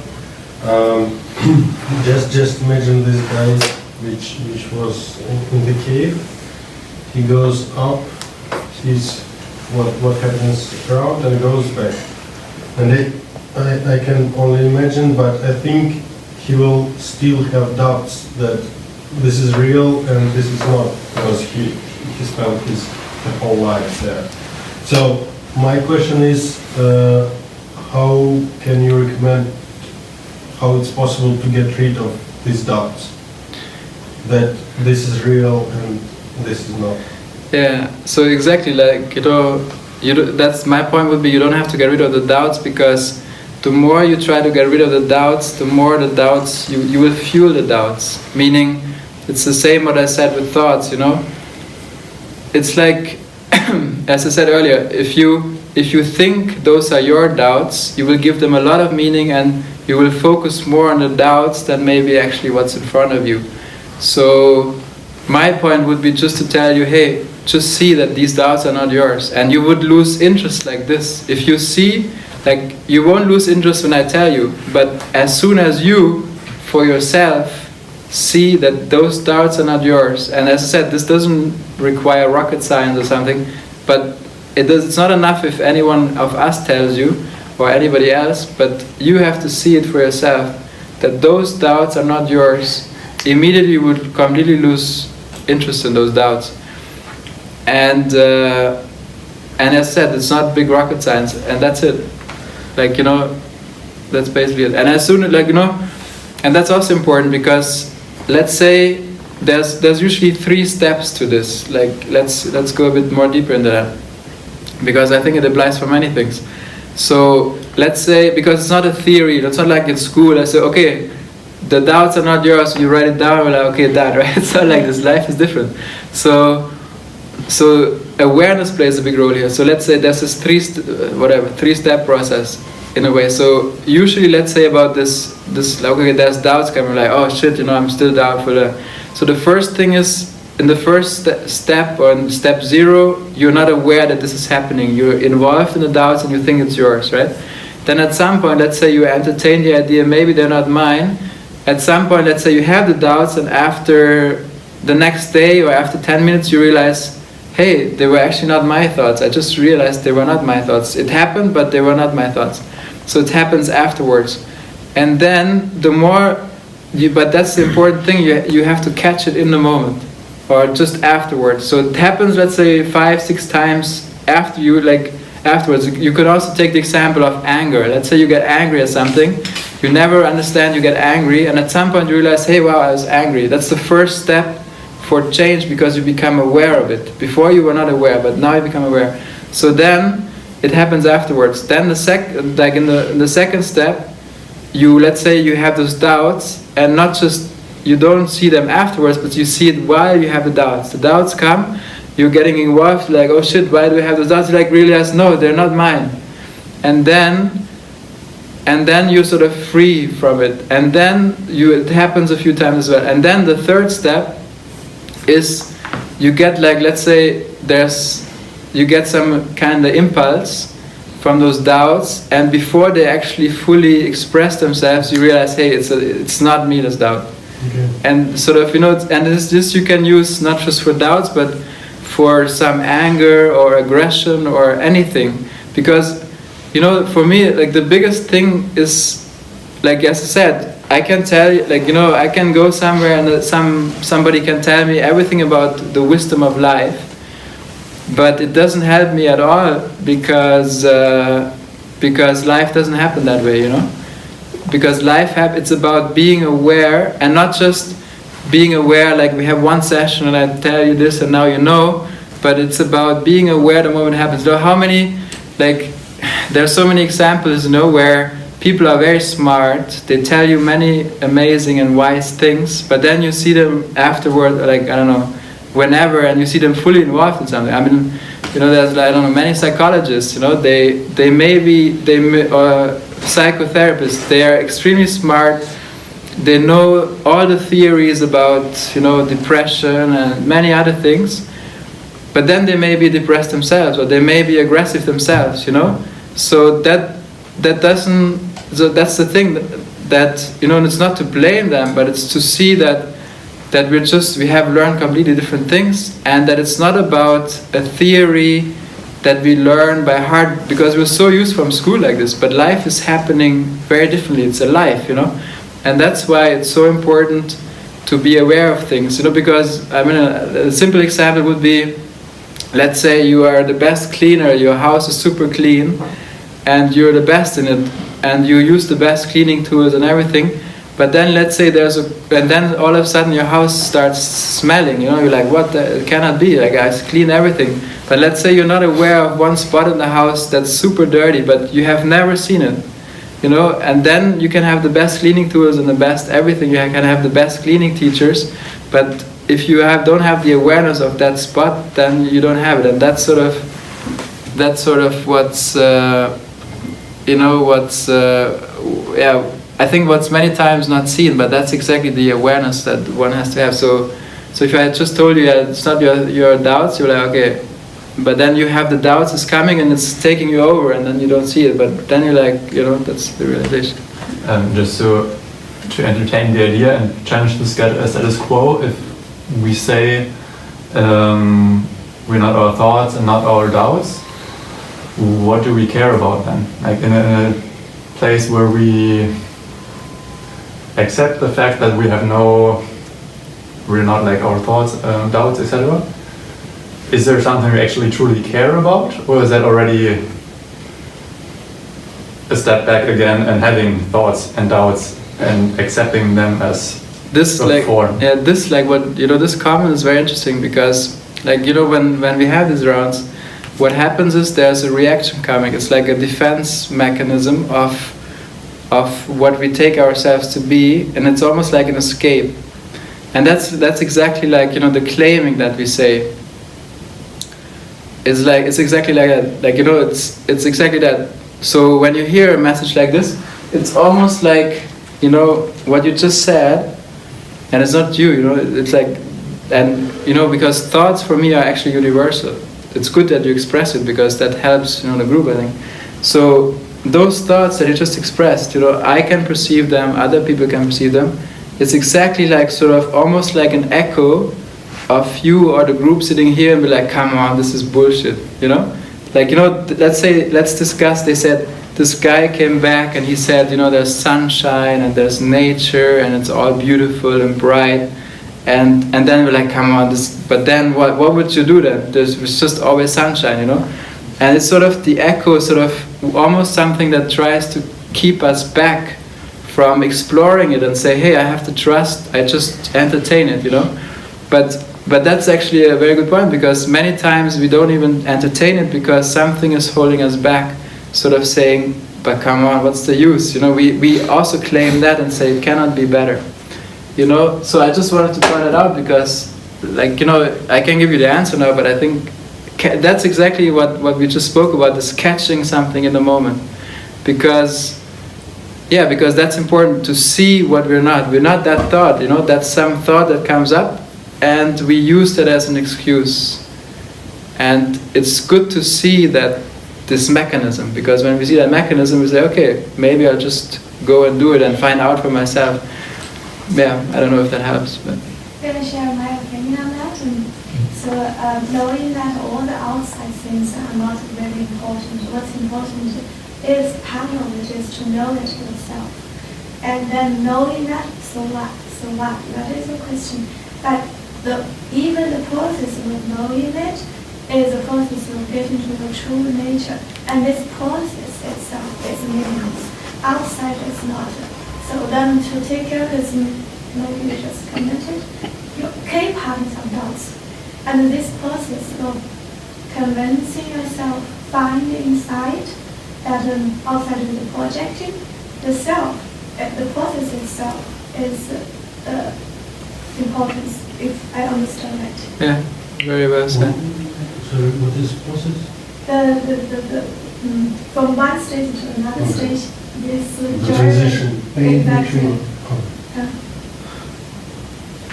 Speaker 2: just imagine this guy which was in the cave. He goes up, sees what happens around, and goes back. And I can only imagine, but I think he will still have doubts that this is real and this is not, because he spent his whole life there. So my question is, how can you recommend how it's possible to get rid of these doubts that this is real and this is not?
Speaker 1: Yeah, so exactly, like that's my point would be, you don't have to get rid of the doubts, because the more you try to get rid of the doubts, the more the doubts, you will fuel the doubts. Meaning, it's the same what I said with thoughts, It's like, as I said earlier, if you think those are your doubts, you will give them a lot of meaning, and you will focus more on the doubts than maybe actually what's in front of you. So my point would be just to tell you, hey, just see that these doubts are not yours, and you would lose interest like this. If you see, like, you won't lose interest when I tell you, but as soon as you, for yourself, see that those doubts are not yours, and as I said, this doesn't require rocket science or something, but it's not enough if anyone of us tells you, or anybody else, but you have to see it for yourself, that those doubts are not yours, immediately you would completely lose interest in those doubts. And as I said, it's not big rocket science, and that's it. Like, that's basically it. And as soon as, and that's also important, because let's say there's usually 3 steps to this. Like, let's go a bit more deeper into that, because I think it applies for many things. So let's say, because it's not a theory, it's not like in school I say, okay, the doubts are not yours, you write it down, we're like, okay, that, right? It's not like this, life is different. So awareness plays a big role here. So let's say there's this 3-step process in a way. So usually, let's say about this like, okay, there's doubts coming, like, oh shit, I'm still doubtful. So the first thing is, in the first step, or in step 0, you're not aware that this is happening. You're involved in the doubts and you think it's yours, right? Then at some point, let's say you entertain the idea, maybe they're not mine. At some point, let's say you have the doubts, and after the next day or after 10 minutes, you realize, hey, they were actually not my thoughts. I just realized they were not my thoughts. It happened, but they were not my thoughts. So it happens afterwards. And then but that's the important thing, you have to catch it in the moment, or just afterwards. So it happens, let's say 5-6 times after afterwards. You could also take the example of anger. Let's say you get angry at something, you never understand, you get angry, and at some point you realize, hey, wow, I was angry. That's the first step for change, because you become aware of it. Before you were not aware, but now you become aware. So then it happens afterwards. Then in the second step, let's say you have those doubts, and not just, you don't see them afterwards, but you see it while you have the doubts. The doubts come, you're getting involved, like, oh shit, why do we have those doubts? You realize, no, they're not mine. And then you're sort of free from it. And then it happens a few times as well. And then the third step is, you get let's say you get some kind of impulse from those doubts, and before they actually fully express themselves, you realize, hey, it's not me, this doubt. Okay. And sort of, and this you can use not just for doubts, but for some anger or aggression or anything. Because, for me, the biggest thing is, as I said, I can tell you, I can go somewhere and somebody can tell me everything about the wisdom of life, but it doesn't help me at all, because life doesn't happen that way, Because it's about being aware, and not just being aware, like we have one session and I tell you this and now you know, but it's about being aware the moment it happens. So how many, there's so many examples, where people are very smart, they tell you many amazing and wise things, but then you see them afterward, whenever, and you see them fully involved in something. I mean, there's, many psychologists, they may be, psychotherapists, they are extremely smart, they know all the theories about, depression and many other things, but then they may be depressed themselves, or they may be aggressive themselves, So that's the thing, that and it's not to blame them, but it's to see that we have learned completely different things, and that it's not about a theory that we learn by heart, because we're so used from school like this, but life is happening very differently. It's a life, and that's why it's so important to be aware of things, because a simple example would be, let's say you are the best cleaner, your house is super clean, and you're the best in it, and you use the best cleaning tools and everything, but then let's say and then all of a sudden your house starts smelling, you're like, what, it cannot be, I clean everything. But let's say you're not aware of one spot in the house that's super dirty, but you have never seen it, and then you can have the best cleaning tools and the best everything, you can have the best cleaning teachers, but if you don't have the awareness of that spot, then you don't have it. And that's sort of what's I think what's many times not seen, but that's exactly the awareness that one has to have. So if I had just told you it's not your doubts, you're like, okay, but then you have the doubts is coming and it's taking you over, and then you don't see it, but then you're like, that's the realization.
Speaker 3: Just to entertain the idea and challenge the status quo, if we say we're not our thoughts and not our doubts, what do we care about then? In a place where we accept the fact that we have no we're not like our thoughts, doubts, etc. Is there something we actually truly care about, or is that already a step back again and having thoughts and doubts and accepting them as
Speaker 1: this
Speaker 3: a form?
Speaker 1: Yeah, this like what this comment is very interesting, because like when we have these rounds, what happens is there's a reaction coming. It's like a defense mechanism of what we take ourselves to be, and it's almost like an escape. And that's exactly like the claiming that we say. It's exactly like that. Like it's exactly that. So when you hear a message like this, it's almost like what you just said, and it's not you. It's like, and because thoughts for me are actually universal. It's good that you express it, because that helps the group, I think. So those thoughts that you just expressed, I can perceive them, other people can perceive them. It's exactly like sort of almost like an echo of you or the group sitting here and be like, come on, this is bullshit, Like, let's discuss, they said, this guy came back and he said, there's sunshine and there's nature and it's all beautiful and bright. And then we're like, come on, but then what would you do then? There's just always sunshine, And it's sort of the echo, sort of almost something that tries to keep us back from exploring it and say, hey, I have to trust, I just entertain it, But that's actually a very good point, because many times we don't even entertain it because something is holding us back, sort of saying, but come on, what's the use? We also claim that and say it cannot be better. So I just wanted to point it out because, like, I can give you the answer now, but I think that's exactly what we just spoke about, is catching something in the moment. Because that's important, to see what we're not. We're not that thought, that's some thought that comes up, and we use that as an excuse. And it's good to see that this mechanism, because when we see that mechanism, we say, okay, maybe I'll just go and do it and find out for myself. Yeah, I don't know if that helps, but.
Speaker 4: Can I share my opinion on that? And so knowing that all the outside things are not very important, what's important is part of it is to know it yourself. And then knowing that, so what? That is a question. But even the process of knowing it is a process of getting to the true nature. And this process itself is meaningless. Outside is not. So then to take care of this, maybe you just committed, you keep having some doubts. And this process of convincing yourself, finding inside that outside of the projecting, the self, the process itself is important, if I understand right.
Speaker 1: Yeah, very well said.
Speaker 2: Sorry, what is process?
Speaker 4: From one stage to another stage, this
Speaker 2: The
Speaker 4: journey.
Speaker 2: transition.
Speaker 4: Exactly.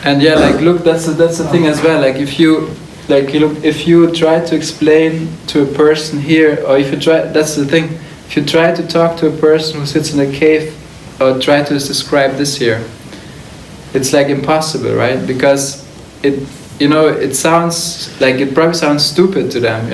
Speaker 1: And yeah, like look, that's the thing as well. Like if you try to explain to a person here, or if you try, that's the thing. If you try to talk to a person who sits in a cave, or try to describe this here, it's like impossible, right? Because it sounds like, it probably sounds stupid to them,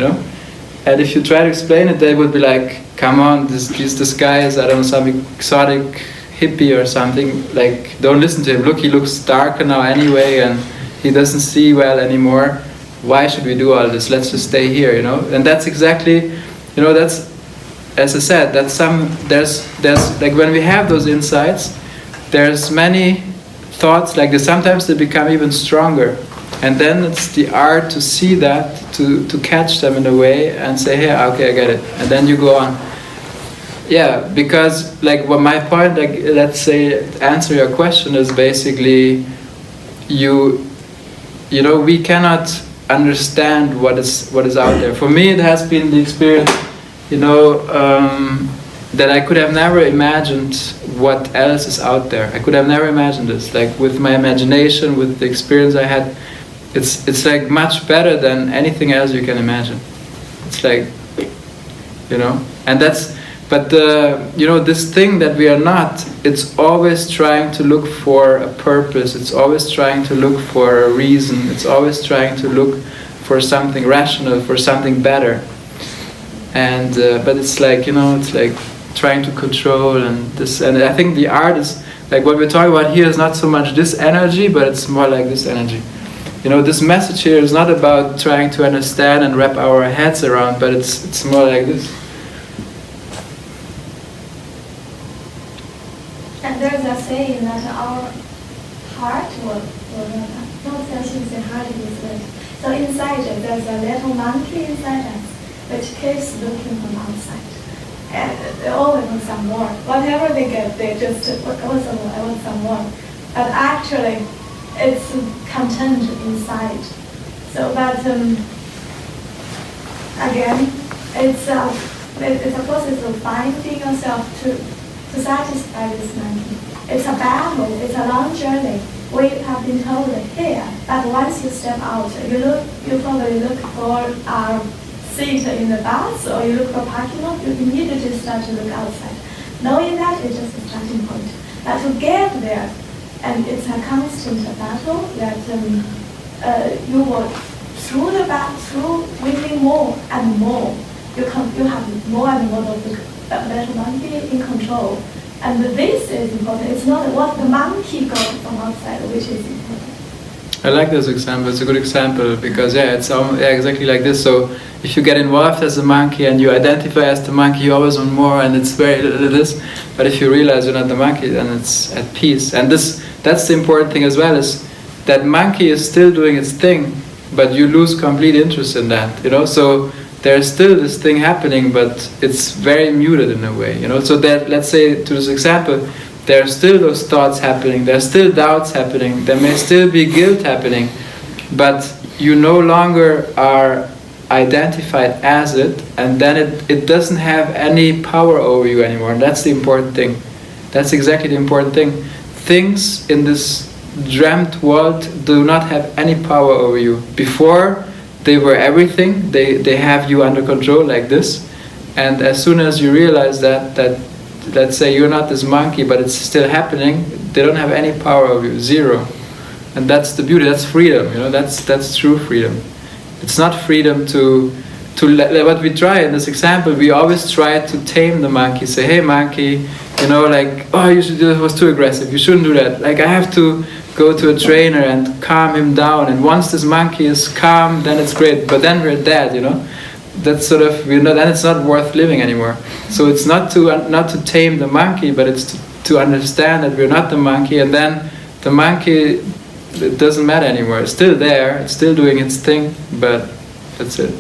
Speaker 1: And if you try to explain it, they would be like, come on, this guy is, I don't know, some exotic hippie or something, like, don't listen to him. Look, he looks darker now anyway, and he doesn't see well anymore. Why should we do all this? Let's just stay here, And that's exactly, that's, as I said, that's there's like, when we have those insights, there's many thoughts, like sometimes they become even stronger. And then it's the art to see that, to catch them in a way and say, hey, okay, I get it. And then you go on. Yeah, because like what my point, like let's say, answer your question is basically, we cannot understand what is out there. For me, it has been the experience, that I could have never imagined what else is out there. I could have never imagined this. Like with my imagination, with the experience I had, it's like much better than anything else you can imagine. It's like, and that's, but this thing that we are not, it's always trying to look for a purpose. It's always trying to look for a reason. It's always trying to look for something rational, for something better. And but it's like, it's like trying to control and this. And I think the art is, Like what we're talking about here is not so much this energy, but it's more like this energy. This message here is not about trying to understand and wrap our heads around, but it's more like this.
Speaker 4: And there's a saying that our heart will not touching the heart is it. So inside it, there's a little monkey inside us, which keeps looking from outside. And they always want some more. Whatever they get, they just want some more, I want some more. But actually, it's content inside. So, but again, it's a process of finding yourself to satisfy this monkey. It's a battle, it's a long journey. We have been told here, but once you step out, you probably look for a seat in the bus or you look for parking lot, you immediately start to look outside. Knowing that it's just a starting point. But to get there, and it's a constant battle that you will, through winning more and more, you have more and more of the better monkey in control. And this is important. It's not what the monkey got from outside, which is important.
Speaker 1: I like this example. It's a good example because it's exactly like this. So if you get involved as a monkey and you identify as the monkey, you always want more, and it's very this. But if you realize you're not the monkey, then it's at peace. And that's the important thing as well, is that monkey is still doing its thing, but you lose complete interest in that. So there's still this thing happening, but it's very muted in a way. So that, let's say to this example, there are still those thoughts happening, there are still doubts happening, there may still be guilt happening, but you no longer are identified as it, and then it doesn't have any power over you anymore. And that's the important thing. That's exactly the important thing. Things in this dreamt world do not have any power over you. Before, they were everything. They have you under control like this. And as soon as you realize that let's say you're not this monkey, but it's still happening, they don't have any power over you, zero. And that's the beauty, that's freedom, that's true freedom. It's not freedom to what we try in this example, we always try to tame the monkey, say, hey monkey, you should do this, was too aggressive, you shouldn't do that. Like I have to go to a trainer and calm him down, and once this monkey is calm, then it's great, but then we're dead, That's sort of, then it's not worth living anymore. So it's not to tame the monkey, but it's to understand that we're not the monkey, and then the monkey, it doesn't matter anymore. It's still there, it's still doing its thing, but that's it.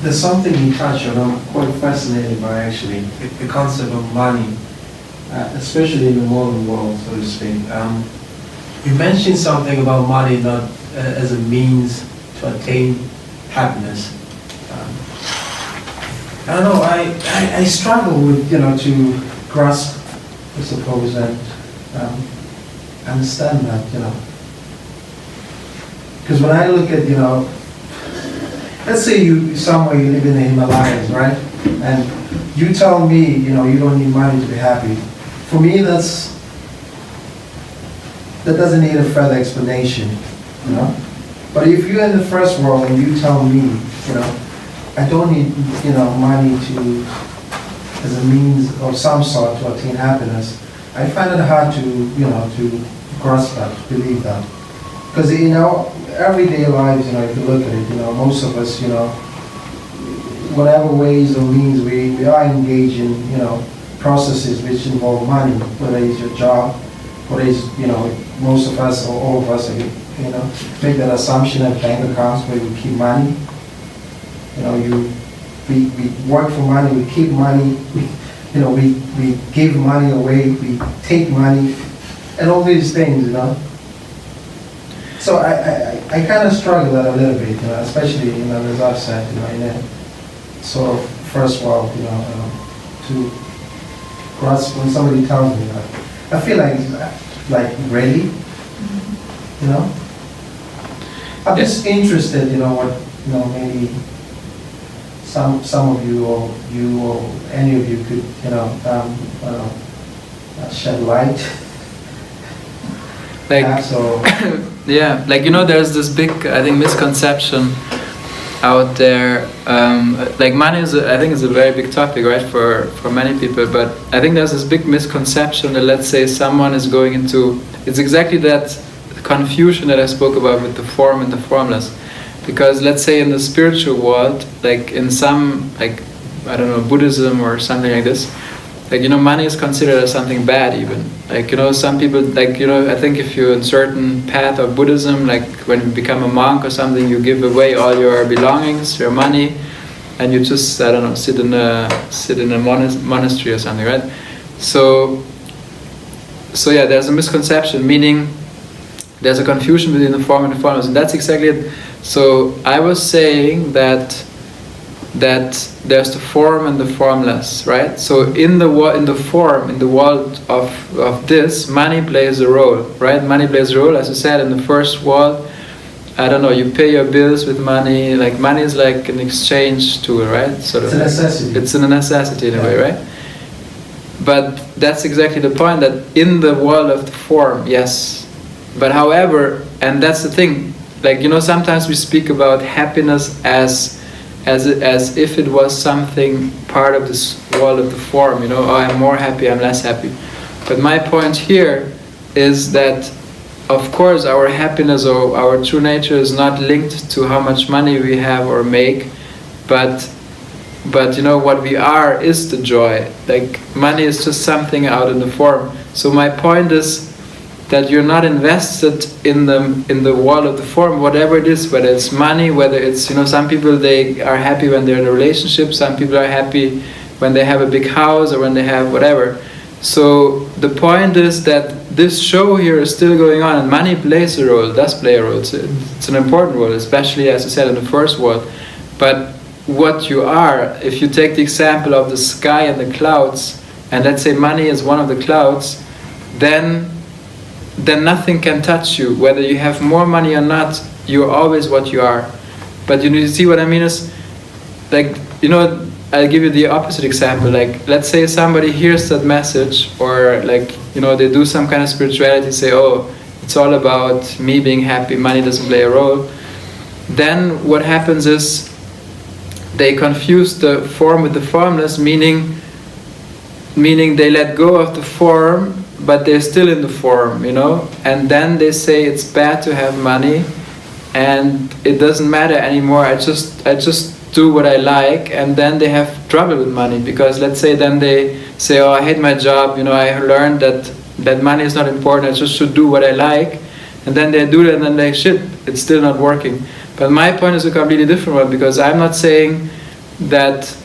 Speaker 5: There's something you touch on I'm quite fascinated by, actually, the concept of money, especially in the modern world, so to speak. You mentioned something about money not as a means to attain happiness. I don't know, I struggle with, to grasp, I suppose, and understand that, Because when I look at, let's say you live in the Himalayas, right? And you tell me, you don't need money to be happy. For me, that doesn't need a further explanation, But if you're in the first world and you tell me, I don't need, money as a means of some sort to attain happiness, I find it hard to grasp that, to believe that. Because, everyday lives, if you look at it, most of us, whatever ways or means we are engaged in, processes which involve money, whether it's your job, whether it's, most of us or all of us, make that assumption of bank accounts where we keep money. We work for money, we keep money, we give money away, we take money, and all these things, So I kind of struggle that a little bit, especially, as I've said, in a sort of first world, to grasp when somebody tells me that. I feel like really, I'm just interested, what, maybe some of you or any of you could, shed light.
Speaker 1: like
Speaker 5: paths or
Speaker 1: yeah, like there's this big, I think, misconception out there. Like money is, I think, is a very big topic, right, for many people. But I think there's this big misconception that, let's say, someone is going into, it's exactly that confusion that I spoke about with the form and the formless. Because let's say in the spiritual world, like in some, like, I don't know, Buddhism or something like this, like, money is considered as something bad even. Like, some people, like, I think if you're in certain path of Buddhism, like when you become a monk or something, you give away all your belongings, your money, and you just, I don't know, sit in a monastery or something, right? So yeah, there's a misconception, meaning there's a confusion between the form and the formless, and that's exactly it. So I was saying that there's the form and the formless, right? So in the form, in the world of this, money plays a role, right? Money plays a role, as you said, in the first world. I don't know, you pay your bills with money. Like money is like an exchange tool, right? Sort of.
Speaker 5: It's a necessity.
Speaker 1: It's a necessity in a way, right? But that's exactly the point, that in the world of the form, yes. But however, and that's the thing, like, sometimes we speak about happiness as if it was something part of this world of the form, oh, I'm more happy, I'm less happy. But my point here is that, of course, our happiness or our true nature is not linked to how much money we have or make, but what we are is the joy. Like, money is just something out in the form. So my point is that you're not invested in the world of the form, whatever it is, whether it's money, whether it's, some people, they are happy when they're in a relationship, some people are happy when they have a big house or when they have whatever. So the point is that this show here is still going on, and money plays a role, does play a role. It's an important role, especially, as I said, in the first world. But what you are, if you take the example of the sky and the clouds, and let's say money is one of the clouds, then nothing can touch you. Whether you have more money or not, you're always what you are. But you see what I mean is, like, I'll give you the opposite example. Like, let's say somebody hears that message, or like, they do some kind of spirituality, say, oh, it's all about me being happy, money doesn't play a role. Then what happens is they confuse the form with the formless, meaning they let go of the form, but they're still in the form, and then they say it's bad to have money and it doesn't matter anymore, I just do what I like, and then they have trouble with money, because let's say then they say, oh, I hate my job, I learned that money is not important, I just should do what I like, and then they do that and then they, shit, it's still not working. But my point is a completely different one, because I'm not saying that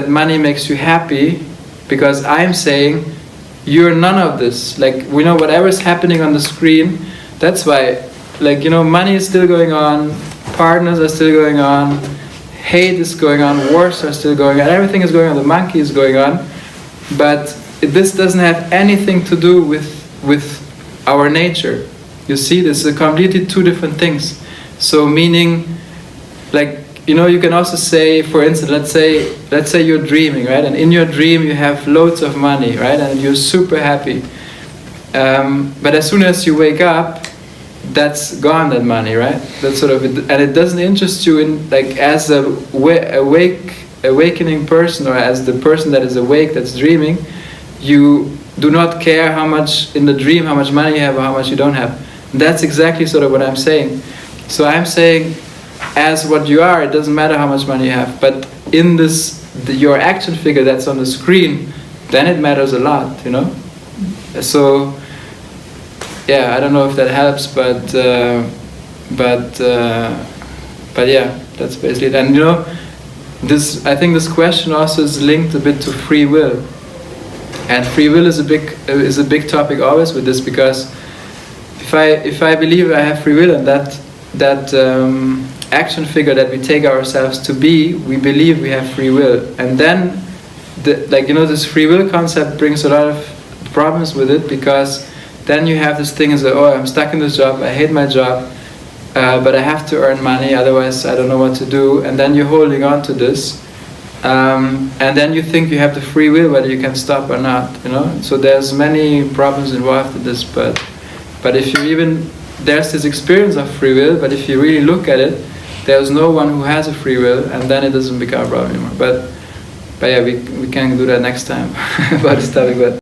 Speaker 1: money makes you happy, because I'm saying you're none of this. Like, whatever's happening on the screen, that's why, like, money is still going on, partners are still going on, hate is going on, wars are still going on, everything is going on, the monkey is going on, but this doesn't have anything to do with our nature. You see, this is completely two different things. So meaning, like, you can also say, for instance, let's say you're dreaming, right? And in your dream you have loads of money, right? And you're super happy. But as soon as you wake up, that's gone, that money, right? That's sort of it, and it doesn't interest you in, like, as a awakening person, or as the person that is awake, that's dreaming. You do not care how much in the dream, how much money you have or how much you don't have. That's exactly sort of what I'm saying. So I'm saying, as what you are, it doesn't matter how much money you have, but in this, your action figure that's on the screen, then it matters a lot, So yeah, I don't know if that helps, but yeah, that's basically it. And I think this question also is linked a bit to free will, and free will is a big topic always with this, because if I believe I have free will, and that action figure that we take ourselves to be, we believe we have free will, and then this free will concept brings a lot of problems with it, because then you have this thing as oh, I'm stuck in this job, I hate my job, but I have to earn money, otherwise I don't know what to do, and then you're holding on to this, and then you think you have the free will whether you can stop or not, So there's many problems involved in this, but But if you even, there's this experience of free will, but if you really look at it, there's no one who has a free will, and then it doesn't become a problem anymore. But yeah, we can do that next time about this topic. But